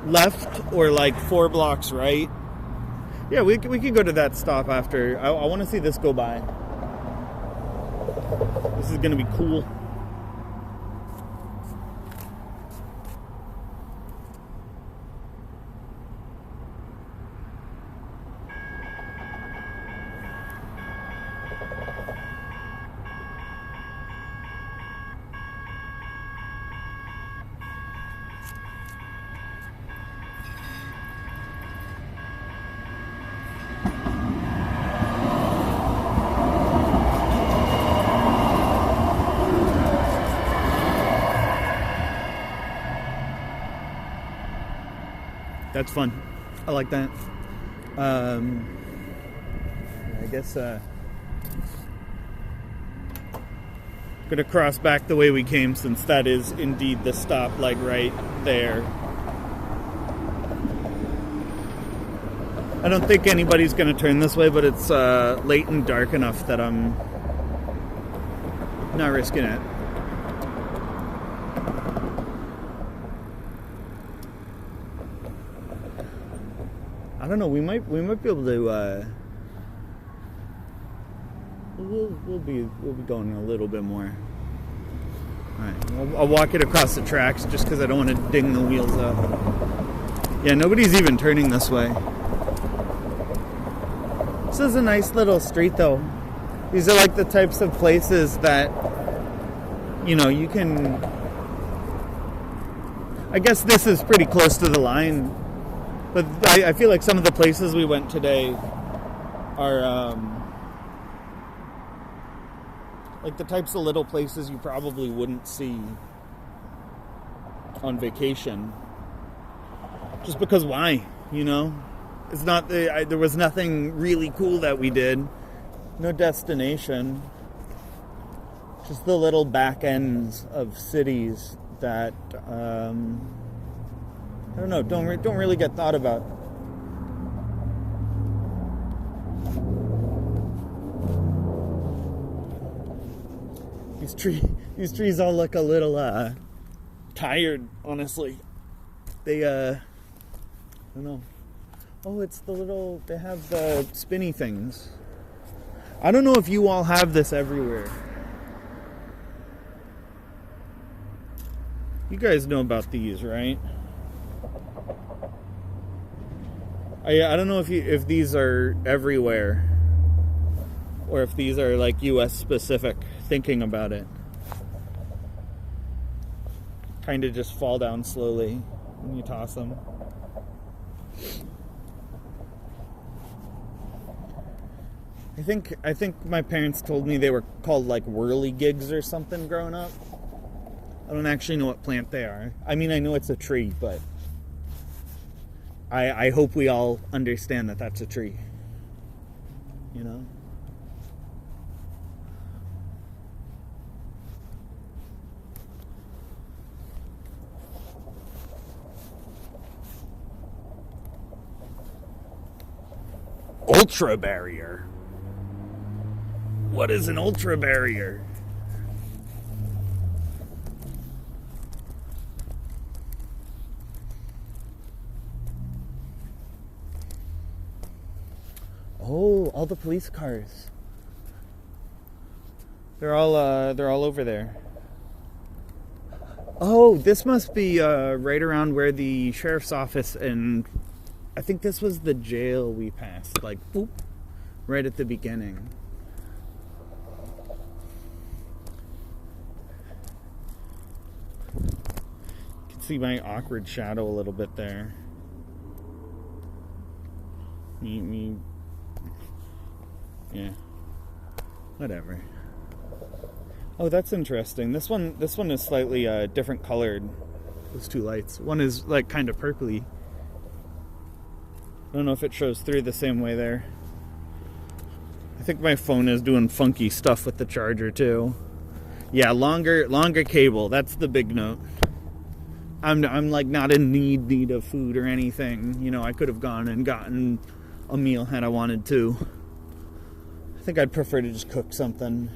left or like 4 blocks right. Yeah, we could go to that stop after. I want to see this go by. This is gonna be cool. That's fun. I like that. I guess gonna cross back the way we came, since that is indeed the stop, like right there. I don't think anybody's gonna turn this way, but it's late and dark enough that I'm not risking it. I don't know. We might be able to. We'll be going a little bit more. All right, I'll walk it across the tracks just because I don't want to ding the wheels up. Yeah, nobody's even turning this way. This is a nice little street, though. These are like the types of places that, you know, you can. I guess this is pretty close to the line. But I feel like some of the places we went today are like the types of little places you probably wouldn't see on vacation. Just because why, you know? It's not there was nothing really cool that we did. No destination. Just the little back ends of cities that I don't know, don't really get thought about. These trees all look a little tired, honestly. They I don't know. Oh, it's the little, they have the spinny things. I don't know if you all have this everywhere. You guys know about these, right? I don't know if these are everywhere or if these are like US specific, thinking about it. Kind of just fall down slowly when you toss them. I think my parents told me they were called like whirligigs or something growing up. I don't actually know what plant they are. I mean, I know it's a tree, but I hope we all understand that that's a tree. You know? Ultra barrier. What is an ultra barrier? Oh, all the police cars. They're all over there. Oh, this must be right around where the sheriff's office, and I think this was the jail we passed, like, boop, right at the beginning. You can see my awkward shadow a little bit there. Me. Yeah. Whatever. Oh, that's interesting. This one is slightly different colored. Those two lights. One is like kind of purpley. I don't know if it shows through the same way there. I think my phone is doing funky stuff with the charger too. Yeah, longer cable. That's the big note. I'm like not in need of food or anything. You know, I could have gone and gotten a meal had I wanted to. I think I'd prefer to just cook something.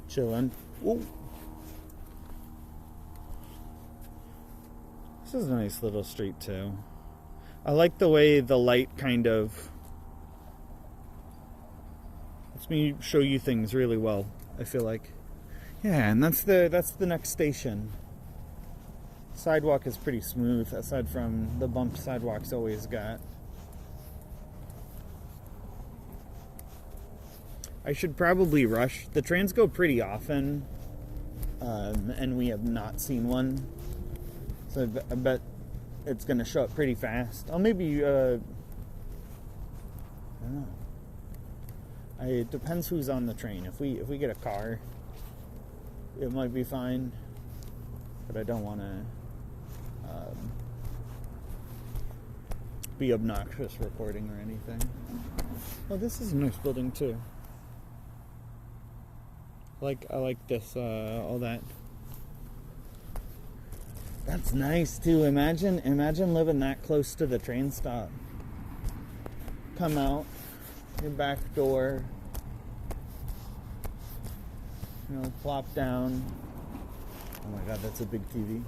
Chillin'. Ooh. This is a nice little street too. I like the way the light kind of lets me show you things really well, I feel like. Yeah, and that's the next station. Sidewalk is pretty smooth, aside from the bump sidewalks always got. I should probably rush. The trains go pretty often, and we have not seen one. So I bet it's going to show up pretty fast. I'll maybe, I don't know. It depends who's on the train. If we get a car, it might be fine. But I don't want to be obnoxious recording or anything. Oh, this is a nice building too. I like this, all that. That's nice too. Imagine living that close to the train stop. Come out your back door, you know, plop down. Oh my God, that's a big TV.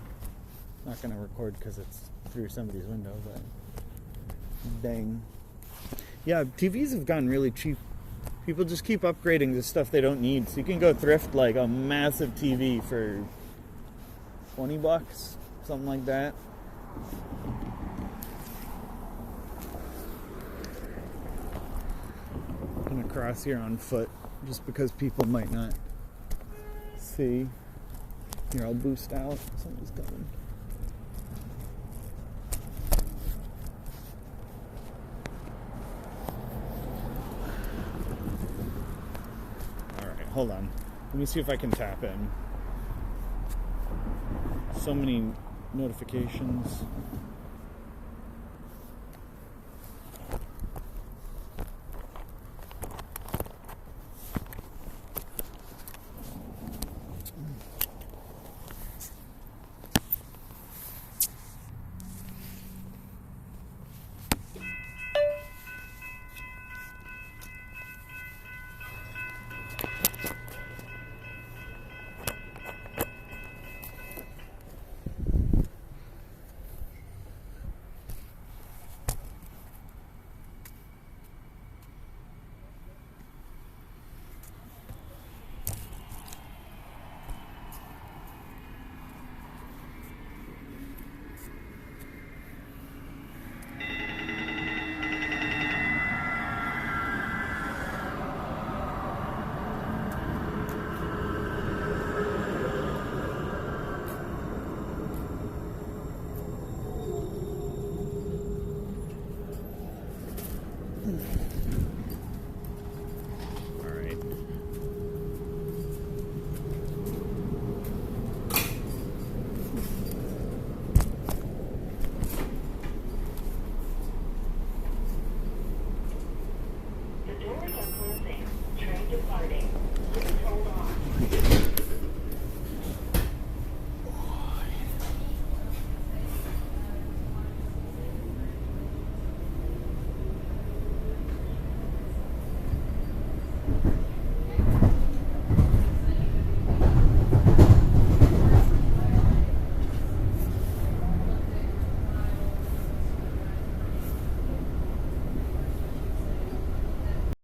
Not gonna record because it's through somebody's window, but dang. Yeah, TVs have gotten really cheap. People just keep upgrading to stuff they don't need. So you can go thrift like a massive TV for $20, something like that. I'm gonna cross here on foot just because people might not see. Here, I'll boost out. Somebody's coming. Hold on. Let me see if I can tap in. So many notifications.